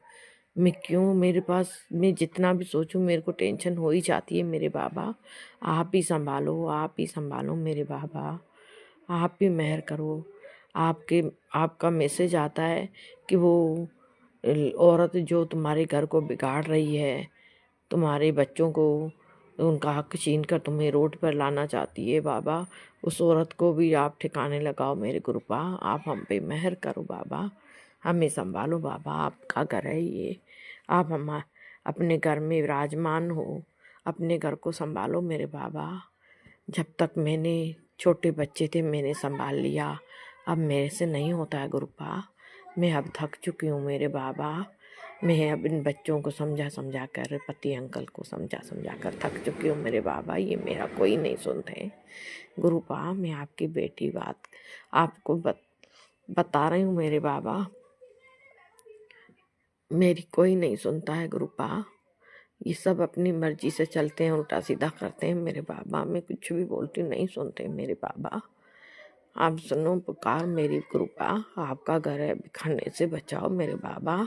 मैं क्यों, मेरे पास मैं जितना भी सोचूं मेरे को टेंशन हो ही जाती है मेरे बाबा। आप ही संभालो, आप ही संभालो मेरे बाबा, आप ही मेहर करो। आपका मैसेज आता है कि वो औरत जो तुम्हारे घर को बिगाड़ रही है, तुम्हारे बच्चों को उनका हक छीन कर तुम्हें रोड पर लाना चाहती है बाबा, उस औरत को भी आप ठिकाने लगाओ मेरे गुरुपा। आप हम पे मेहर करो बाबा, हमें संभालो बाबा, आपका घर है ये। आप हम अपने घर में विराजमान हो, अपने घर को संभालो मेरे बाबा। जब तक मैंने छोटे बच्चे थे मैंने संभाल लिया, अब मेरे से नहीं होता है गुरुपा। मैं अब थक चुकी हूँ मेरे बाबा। मैं अब इन बच्चों को समझा समझा कर, पति अंकल को समझा समझा कर थक चुकी हूँ मेरे बाबा। ये मेरा कोई नहीं सुनते गुरुपा। मैं आपकी बेटी बात आपको बता रही हूँ मेरे बाबा, मेरी कोई नहीं सुनता है गुरुपा। ये सब अपनी मर्जी से चलते हैं, उल्टा सीधा करते हैं मेरे बाबा। मैं कुछ भी बोलती नहीं सुनते मेरे बाबा। आप सुनो पुकार मेरी गुरुपा, आपका घर है, बिखरने से बचाओ मेरे बाबा।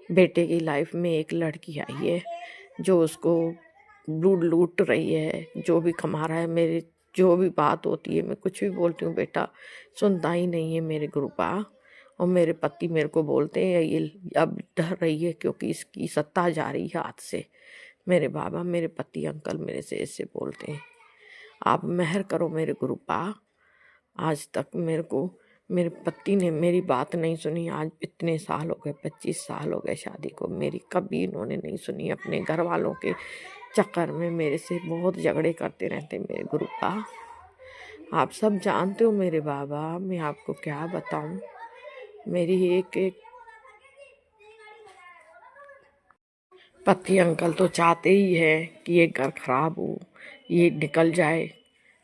बेटे की लाइफ में एक लड़की आई है जो उसको लूट रही है, जो भी कमा रहा है, मेरे जो भी बात होती है मैं कुछ भी बोलती हूँ बेटा सुनता ही नहीं है मेरे गुरुपा। और मेरे पति मेरे को बोलते हैं ये अब डर रही है क्योंकि इसकी सत्ता जा रही है हाथ से मेरे बाबा। मेरे पति अंकल मेरे से ऐसे बोलते हैं, आप मेहर करो मेरे गुरुपा। आज तक मेरे पति ने मेरी बात नहीं सुनी। आज इतने साल हो गए, 25 साल हो गए शादी को, मेरी कभी इन्होंने नहीं सुनी। अपने घर वालों के चक्कर में मेरे से बहुत झगड़े करते रहते मेरे गुरुपा। आप सब जानते हो मेरे बाबा, मैं आपको क्या बताऊं। मेरी एक पति अंकल तो चाहते ही है कि ये घर खराब हो, ये निकल जाए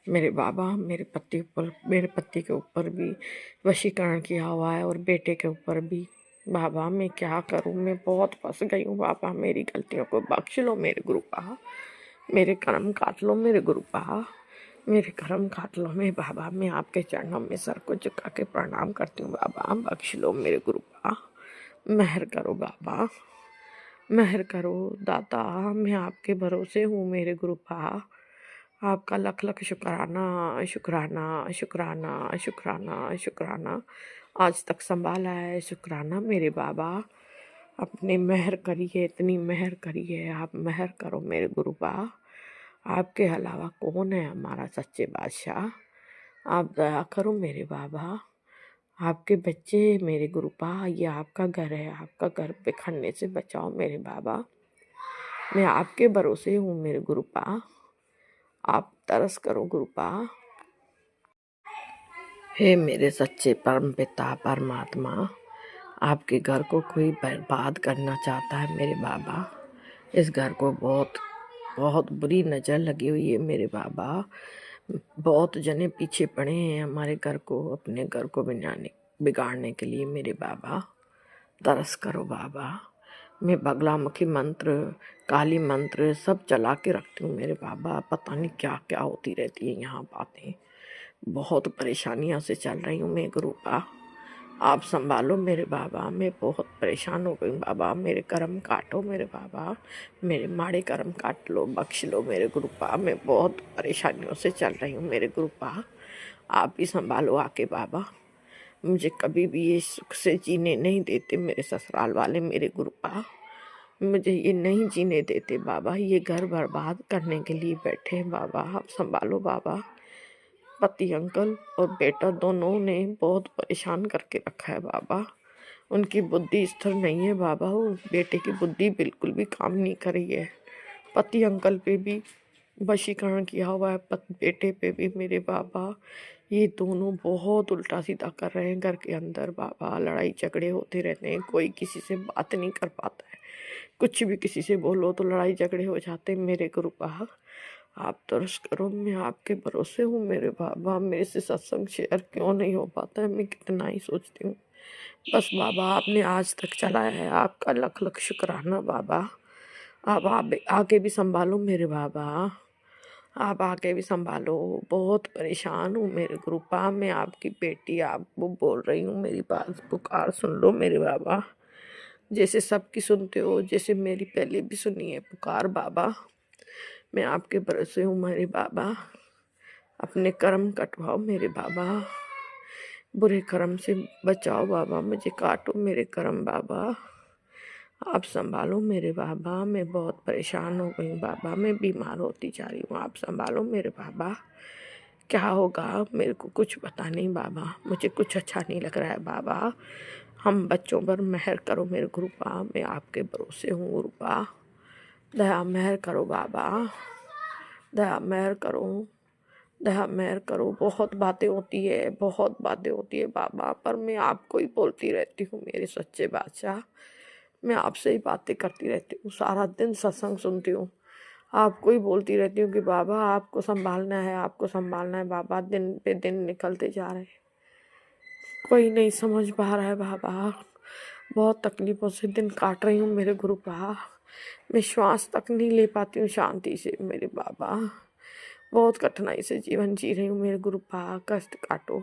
मेरे बाबा। मेरे पति के ऊपर भी वशीकरण किया हुआ है और बेटे के ऊपर भी। बाबा मैं क्या करूं, मैं बहुत फंस गई हूँ बाबा। मेरी गलतियों को बख्श लो मेरे गुरुपा, मेरे कर्म काट लो मेरे गुरुपा, मेरे कर्म काट लो मेरे बाबा। मैं आपके चरणों में सर को झुका के प्रणाम करती हूँ बाबा, बख्श लो मेरे गुरुपा, मेहर करो बाबा, मेहर करो दाता। मैं आपके भरोसे हूँ मेरे गुरुपा। आपका लख लख शुक्राना शुक्राना शुक्राना शुक्राना शुक्राना। आज तक संभाला है, शुक्राना मेरे बाबा। अपने मेहर करिए, इतनी मेहर करिए, आप मेहर करो मेरे गुरुपा। आपके अलावा कौन है हमारा सच्चे बादशाह। आप दया करो मेरे बाबा। आपके बच्चे मेरे गुरुपा, ये आपका घर है, आपका घर बिखरने से बचाओ मेरे बाबा। मैं आपके भरोसे हूँ मेरे गुरुपा, आप तरस करो गुरुपा। हे मेरे सच्चे परम पिता परमात्मा, आपके घर को कोई बर्बाद करना चाहता है मेरे बाबा। इस घर को बहुत बहुत बुरी नज़र लगी हुई है मेरे बाबा। बहुत जने पीछे पड़े हैं हमारे घर को, अपने घर को बिगाड़ने के लिए मेरे बाबा। तरस करो बाबा। मैं बगलामुखी मंत्र, काली मंत्र सब चला के रखती हूँ मेरे बाबा। पता नहीं क्या क्या होती रहती है यहाँ बातें। बहुत परेशानियों से चल रही हूँ मैं गुरुपा, आप संभालो मेरे बाबा। मैं बहुत परेशान हो गई बाबा, मेरे कर्म काटो मेरे बाबा, मेरे माड़े कर्म काट लो, बख्श लो मेरे गुरुपा। मैं बहुत परेशानियों से चल रही हूँ मेरे गुरुपा, आप ही संभालो आके बाबा। मुझे कभी भी ये सुख से जीने नहीं देते मेरे ससुराल वाले मेरे गुरुपा, मुझे ये नहीं जीने देते बाबा। ये घर बर्बाद करने के लिए बैठे हैं बाबा, आप संभालो बाबा। पति अंकल और बेटा दोनों ने बहुत परेशान करके रखा है बाबा। उनकी बुद्धि स्थिर नहीं है बाबा, उस बेटे की बुद्धि बिल्कुल भी काम नहीं कर रही है। पति अंकल पे भी वशीकरण किया हुआ है, बेटे पे भी मेरे बाबा। ये दोनों बहुत उल्टा सीधा कर रहे हैं घर के अंदर बाबा। लड़ाई झगड़े होते रहते हैं, कोई किसी से बात नहीं कर पाता है। कुछ भी किसी से बोलो तो लड़ाई झगड़े हो जाते हैं मेरे गुरुपा। आप तरस करो, मैं आपके भरोसे हूँ मेरे बाबा। मेरे से सत्संग शेयर क्यों नहीं हो पाता है, मैं कितना ही सोचती हूँ। बस बाबा आपने आज तक चलाया है, आपका लख लख शुक्राना बाबा। अब आप आगे भी संभालो मेरे बाबा, आप आगे भी संभालो। बहुत परेशान हूँ मेरे गुरुपा। मैं आपकी बेटी आपको बोल रही हूँ, मेरी बात पुकार सुन लो मेरे बाबा। जैसे सबकी सुनते हो, जैसे मेरी पहले भी सुनी है पुकार बाबा। मैं आपके भरोसे हूँ मेरे बाबा। अपने कर्म कटवाओ मेरे बाबा, बुरे कर्म से बचाओ बाबा, मुझे काटो मेरे कर्म बाबा। आप संभालो मेरे बाबा। मैं बहुत परेशान हो गई बाबा, मैं बीमार होती जा रही हूँ। आप संभालो मेरे बाबा। क्या होगा मेरे को कुछ पता नहीं बाबा, मुझे कुछ अच्छा नहीं लग रहा है बाबा। हम बच्चों पर मेहर करो मेरे गुरुपा। मैं आपके भरोसे हूँ गुरुपा। दया मेहर करो बाबा, दया मेहर करो, दया मेहर करो। बहुत बातें होती है, बहुत बातें होती है बाबा, पर मैं आपको ही बोलती रहती हूँ मेरे सच्चे बादशाह। मैं आपसे ही बातें करती रहती हूँ, सारा दिन सत्संग सुनती हूँ, आपको ही बोलती रहती हूँ कि बाबा आपको संभालना है, आपको संभालना है बाबा। दिन पे दिन निकलते जा रहे हैं, कोई नहीं समझ पा रहा है बाबा। बहुत तकलीफ़ों से दिन काट रही हूँ मेरे गुरुपा। मैं श्वास तक नहीं ले पाती हूँ शांति से मेरे बाबा। बहुत कठिनाई से जीवन जी रही हूँ मेरे गुरुपा। कष्ट काटो,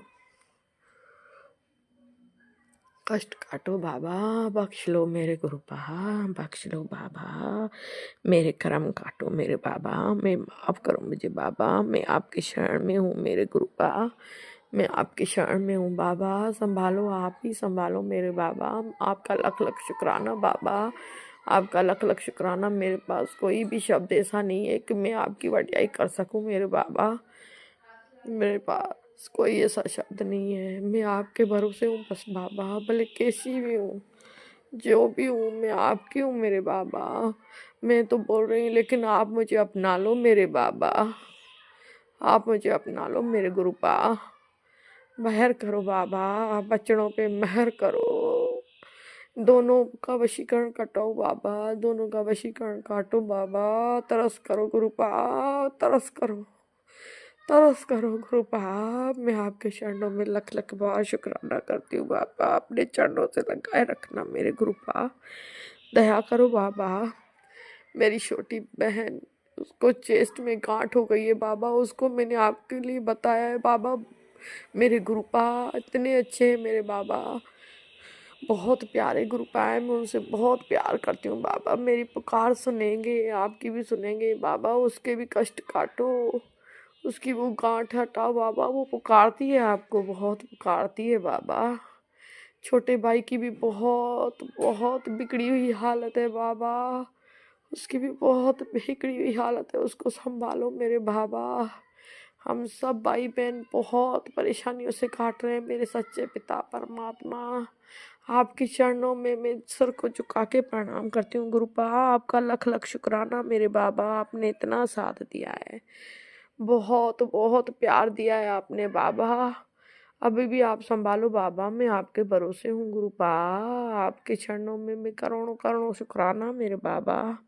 कष्ट काटो बाबा, बख्श लो मेरे गुरुपा, बख्श लो बाबा। मेरे कर्म काटो मेरे बाबा, मैं माफ़ करो मुझे बाबा। मैं आपकी शरण में हूँ मेरे गुरुपा, मैं आपकी शरण में हूँ बाबा। संभालो, आप ही संभालो मेरे बाबा। आपका लख लख शुक्राना बाबा, आपका लख लख शुक्राना। मेरे पास कोई भी शब्द ऐसा नहीं है कि मैं आपकी वडियाई कर सकूँ मेरे बाबा। मेरे पास कोई ऐसा शब्द नहीं है। मैं आपके भरोसे हूँ बस बाबा, भले कैसी भी हूँ, जो भी हूँ, मैं आपकी हूँ मेरे बाबा। मैं तो बोल रही हूँ, लेकिन आप मुझे अपना लो मेरे बाबा, आप मुझे अपना लो मेरे गुरुपा। मेहर करो बाबा, बच्चों पे मेहर करो। दोनों का वशीकरण कटाओ बाबा, दोनों का वशीकरण काटो बाबा। तरस करो गुरुपा, तरस करो, तरस करो गुरुपा। मैं आपके चरणों में लख लख बार शुक्राना करती हूँ बाबा। अपने चरणों से लगाए रखना मेरे गुरुपा। दया करो बाबा। मेरी छोटी बहन, उसको चेस्ट में गांठ हो गई है बाबा, उसको मैंने आपके लिए बताया है बाबा। मेरे गुरुपा इतने अच्छे हैं मेरे बाबा, बहुत प्यारे गुरुपा है। मैं उनसे बहुत प्यार करती हूँ बाबा। मेरी पुकार सुनेंगे, आपकी भी सुनेंगे बाबा। उसके भी कष्ट काटो, उसकी वो गांठ हटाओ बाबा। वो पुकारती है आपको, बहुत पुकारती है बाबा। छोटे भाई की भी बहुत बहुत बिगड़ी हुई हालत है बाबा, उसकी भी बहुत बिगड़ी हुई हालत है। उसको संभालो मेरे बाबा। हम सब भाई बहन बहुत परेशानियों से काट रहे हैं मेरे सच्चे पिता परमात्मा। आपके चरणों में मैं सर को झुका के प्रणाम करती हूँ गुरुपा। आपका लख लख शुक्राना मेरे बाबा, आपने इतना साथ दिया है, बहुत बहुत प्यार दिया है आपने बाबा। अभी भी आप संभालो बाबा, मैं आपके भरोसे हूँ गुरुपा। आपके चरणों में मैं करोड़ों करोड़ों शुक्राना मेरे बाबा,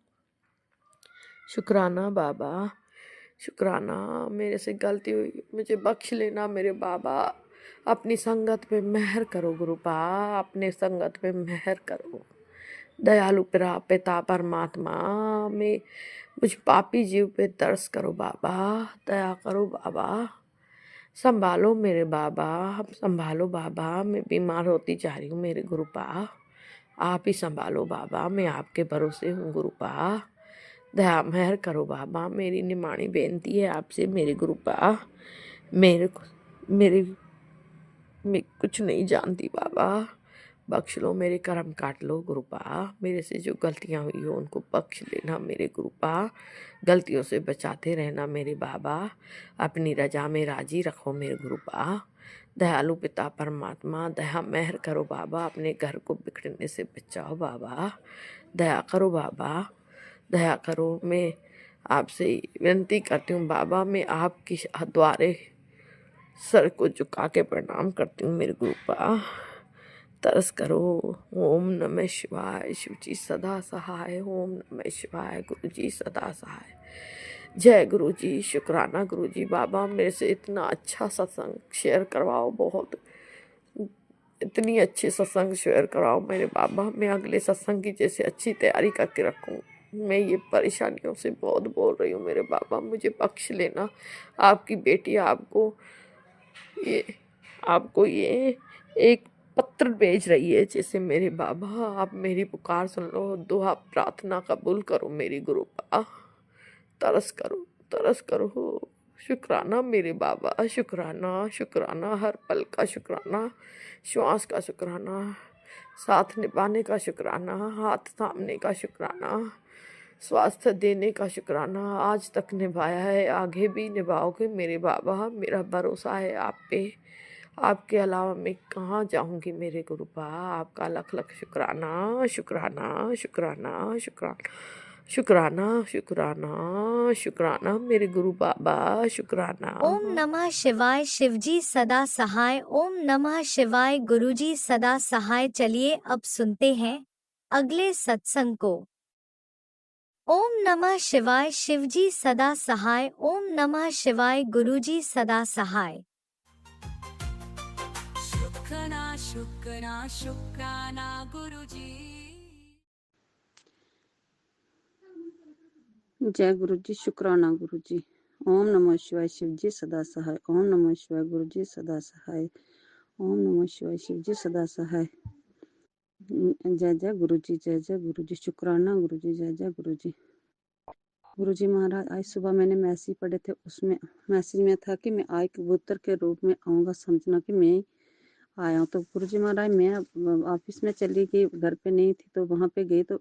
शुक्राना बाबा, शुक्राना। मेरे से गलती हुई, मुझे बख्श लेना मेरे बाबा। अपनी संगत पे मेहर करो गुरुपा, अपने संगत पे मेहर करो। दयालु पिता परमात्मा, में मुझ पापी जीव पे तरस करो बाबा, दया करो बाबा। संभालो मेरे बाबा, संभालो बाबा। मैं बीमार होती जा रही हूँ मेरे गुरुपा, आप ही संभालो बाबा। मैं आपके भरोसे हूँ गुरुपा, दया मेहर करो बाबा। मेरी निमाणी बेनती है आपसे मेरे गुरुपा। मेरे मैं कुछ नहीं जानती बाबा, बख्श लो, मेरे कर्म काट लो गुरुपा। मेरे से जो गलतियाँ हुई हो उनको बख्श लेना मेरे गुरुपा। गलतियों से बचाते रहना मेरे बाबा। अपनी रजा में राजी रखो मेरे गुरुपा। दयालु पिता परमात्मा, दया मेहर करो बाबा। अपने घर को बिगड़ने से बचाओ बाबा, दया करो बाबा, दया करो। मैं आपसे विनती करती हूँ बाबा, मैं आपके द्वारे सर को झुका के प्रणाम करती हूँ मेरे गुरुपा। तरस करो। ओम नमः शिवाय। शिव जी सदा सहाय। ओम नमः शिवाय। गुरु जी सदा सहाय। जय गुरु जी। शुक्राना गुरु जी। बाबा मेरे से इतना अच्छा सत्संग शेयर करवाओ, बहुत इतनी अच्छी सत्संग शेयर कराओ मेरे बाबा। मैं अगले सत्संग की जैसे अच्छी तैयारी करके रखूं। मैं ये परेशानियों से बहुत बोल रही हूँ मेरे बाबा, मुझे बख्श लेना। आपकी बेटी ये आपको ये एक पत्र भेज रही है, जैसे मेरे बाबा आप मेरी पुकार सुन लो, दुआ प्रार्थना कबूल करो मेरी गुरु पा। तरस करो, तरस करो। शुक्राना मेरे बाबा, शुक्राना, शुक्राना, हर पल का शुक्राना, श्वास का शुक्राना, साथ निभाने का शुक्राना, हाथ थामने का शुक्राना, स्वास्थ्य देने का शुक्राना। आज तक निभाया है, आगे भी निभाओगे मेरे बाबा। मेरा भरोसा है आप पे। आपके अलावा मैं कहाँ जाऊंगी मेरे गुरुपा। आपका लख लख शुक्राना, शुक्राना, शुक्राना, शुक्राना, शुक्राना, शुक्राना, शुक्राना मेरे गुरु बाबा, शुक्राना। ओम नमः शिवाय। शिवजी सदा सहाय। ओम नमः शिवाय। गुरुजी सदा सहाय। चलिए अब सुनते हैं अगले सत्संग को। ओम नमः शिवाय। शिवजी सदा सहाय। ओम नमः शिवाय। गुरुजी सदा सहाय। शुक्राना शुक्राना शुक्राना गुरुजी। जय गुरु जी। शुक्राना गुरु जी। ओम नमः शिवाय। शिव जी सदा सहाय। ओम नमः शिवाय। गुरु जी सदा सहाय। ओम नमः शिवाय। शिव जी सदा सहाय। जय जय गुरु जी। जय जय गुरु जी। शुक्राना गुरु जी। जय जय गुरु जी। गुरु जी महाराज, आज सुबह मैंने मैसेज पढ़े थे, उसमें मैसेज में था कि मैं आई कबूतर के रूप में आऊँगा, समझना कि मैं आया हूँ। तो गुरु जी महाराज मैं ऑफिस में चली गई, घर पे नहीं थी, तो वहाँ पे गई। तो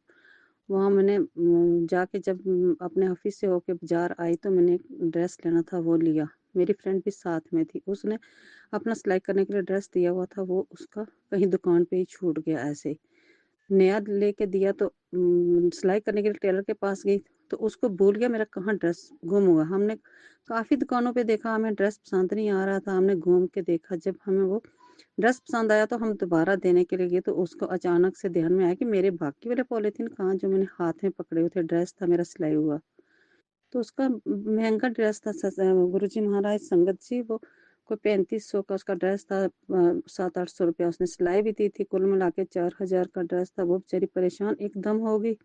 वहाँ मैंने जाके जब अपने ऑफिस से होके बाजार आई तो मैंने ड्रेस लेना था, वो लिया। मेरी फ्रेंड भी साथ में थी, उसने अपना सिलाई करने के लिए ड्रेस दिया हुआ था, वो उसका कहीं दुकान पे ही छूट गया। ऐसे नया लेके दिया तो सिलाई करने के लिए टेलर के पास गई तो उसको भूल गया मेरा कहाँ ड्रेस गुम हुआ। हमने काफ़ी दुकानों पे देखा, हमें ड्रेस पसंद नहीं आ रहा था, हमने घूम के देखा। जब हमें वो ड्रेस पसंद आया तो हम दोबारा देने के लिए गए, तो उसको अचानक से ध्यान में आया कि मेरे बाकी वाले पॉलीथीन कहाँ, जो मैंने हाथ में पकड़े हुए थे, ड्रेस था मेरा सिलाई हुआ। तो उसका महंगा ड्रेस था। गुरु जी महाराज, संगत जी, वो कोई 3500 का उसका ड्रेस था। 700-800 रुपया उसने सिलाई भी दी थी, कुल मिला के 4000 का ड्रेस था। वो बेचारी परेशान एकदम हो गई।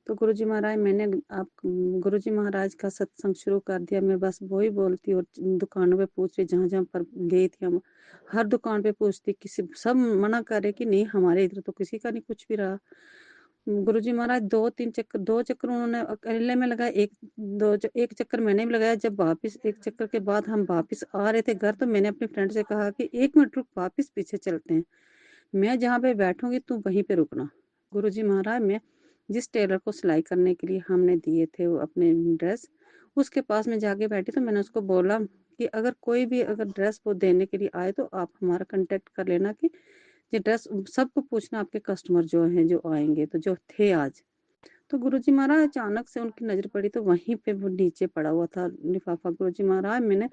तो गुरु जी महाराज, मैंने आप गुरु जी महाराज का सत्संग शुरू कर दिया। मैं बस वही बोलती और दुकानों पे पूछ रही, जहाँ जहाँ पर गई थी हम हर दुकान पे पूछती, किसी सब मना कर रहे कि नहीं, हमारे इधर तो किसी का नहीं कुछ भी रहा। गुरु जी महाराज दो चक्कर उन्होंने अकेले में लगाया, एक चक्कर मैंने भी लगाया। जब वापिस एक चक्कर के बाद हम वापिस आ रहे थे घर, तो मैंने अपनी फ्रेंड से कहा कि 1 मिनट रुक, वापिस पीछे चलते हैं, मैं जहाँ पे बैठूंगी तू वहीं पे रुकना। गुरु जी महाराज, मैं जिस टेलर को सिलाई करने के लिए हमने दिए थे वो अपने ड्रेस, उसके पास में जाके बैठी, तो मैंने उसको बोला कि अगर कोई भी अगर ड्रेस वो देने के लिए आए तो आप हमारा कांटेक्ट कर लेना, कि ये ड्रेस सबको पूछना, आपके कस्टमर जो हैं जो आएंगे, तो जो थे आज। तो गुरुजी महाराज अचानक से उनकी नजर पड़ी, तो वहीं पे वो नीचे पड़ा हुआ था लिफाफा। गुरुजी महाराज, मैंने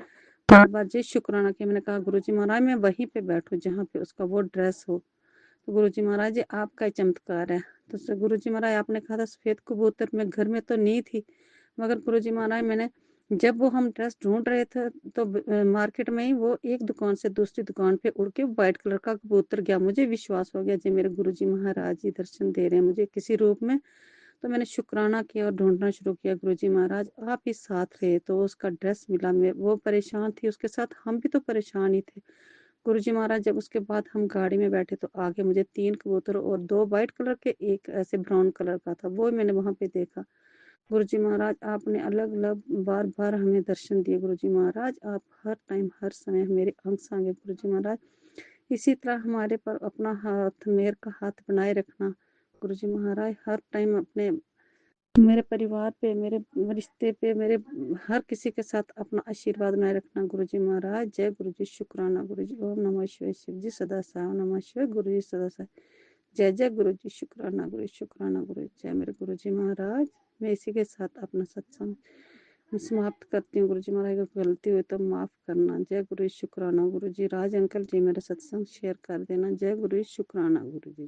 बार बार जी शुक्राना किया, मैंने कहा गुरुजी महाराज मैं वहीं पे बैठूं जहाँ पे उसका वो ड्रेस हो। तो गुरुजी महाराज जी, आपका ही चमत्कार है। तो गुरुजी महाराज, आपने कहा था सफेद कबूतर, मैं घर में तो नहीं थी, मगर गुरुजी महाराज मैंने जब वो हम ड्रेस ढूंढ रहे थे तो मार्केट में ही वो एक दुकान से दूसरी दुकान पे उड़ के व्हाइट कलर का कबूतर गया। मुझे विश्वास हो गया जी मेरे गुरुजी महाराज जी दर्शन दे रहे हैं मुझे किसी रूप में। तो मैंने शुक्राना किया और ढूंढना शुरू किया। गुरुजी महाराज आप ही साथ रहे तो उसका ड्रेस मिला। मैं वो परेशान थी, उसके साथ हम भी तो परेशान ही थे। गुरुजी महाराज, जब उसके बाद हम गाड़ी में बैठे तो आगे मुझे 3 कबूतर और 2 वाइट कलर के, एक ऐसे ब्राउन कलर का था, वो मैंने वहां पे देखा। गुरुजी महाराज, आपने अलग अलग बार बार हमें दर्शन दिए। गुरुजी महाराज, आप हर टाइम हर समय मेरे अंग संग हैं। गुरुजी महाराज, इसी तरह हमारे पर अपना हाथ, मेहर का हाथ बनाए रखना। गुरुजी महाराज, हर टाइम अपने मेरे परिवार पे, मेरे रिश्ते पे, मेरे हर किसी के साथ अपना आशीर्वाद बनाए रखना। गुरुजी महाराज, जय गुरुजी। शुक्राना गुरुजी। ओम नमः शिवाय। शिव जी सदा सहाय। ओम नमः शिवाय। गुरु जी सदा सहाय। जय जय गुरु जी। शुक्राना गुरु, शुक्राना गुरु। जय मेरे गुरु जी महाराज। मैं इसी के साथ अपना सत्संग मैं समाप्त करती हूँ। गुरु जी महाराज अगर गलती हुई तो माफ़ करना। जय गुरु जी, शुक्राना गुरु जी। राज अंकल जी मेरा सत्संग शेयर कर देना। जय गुरु जी, शुक्राना गुरु जी।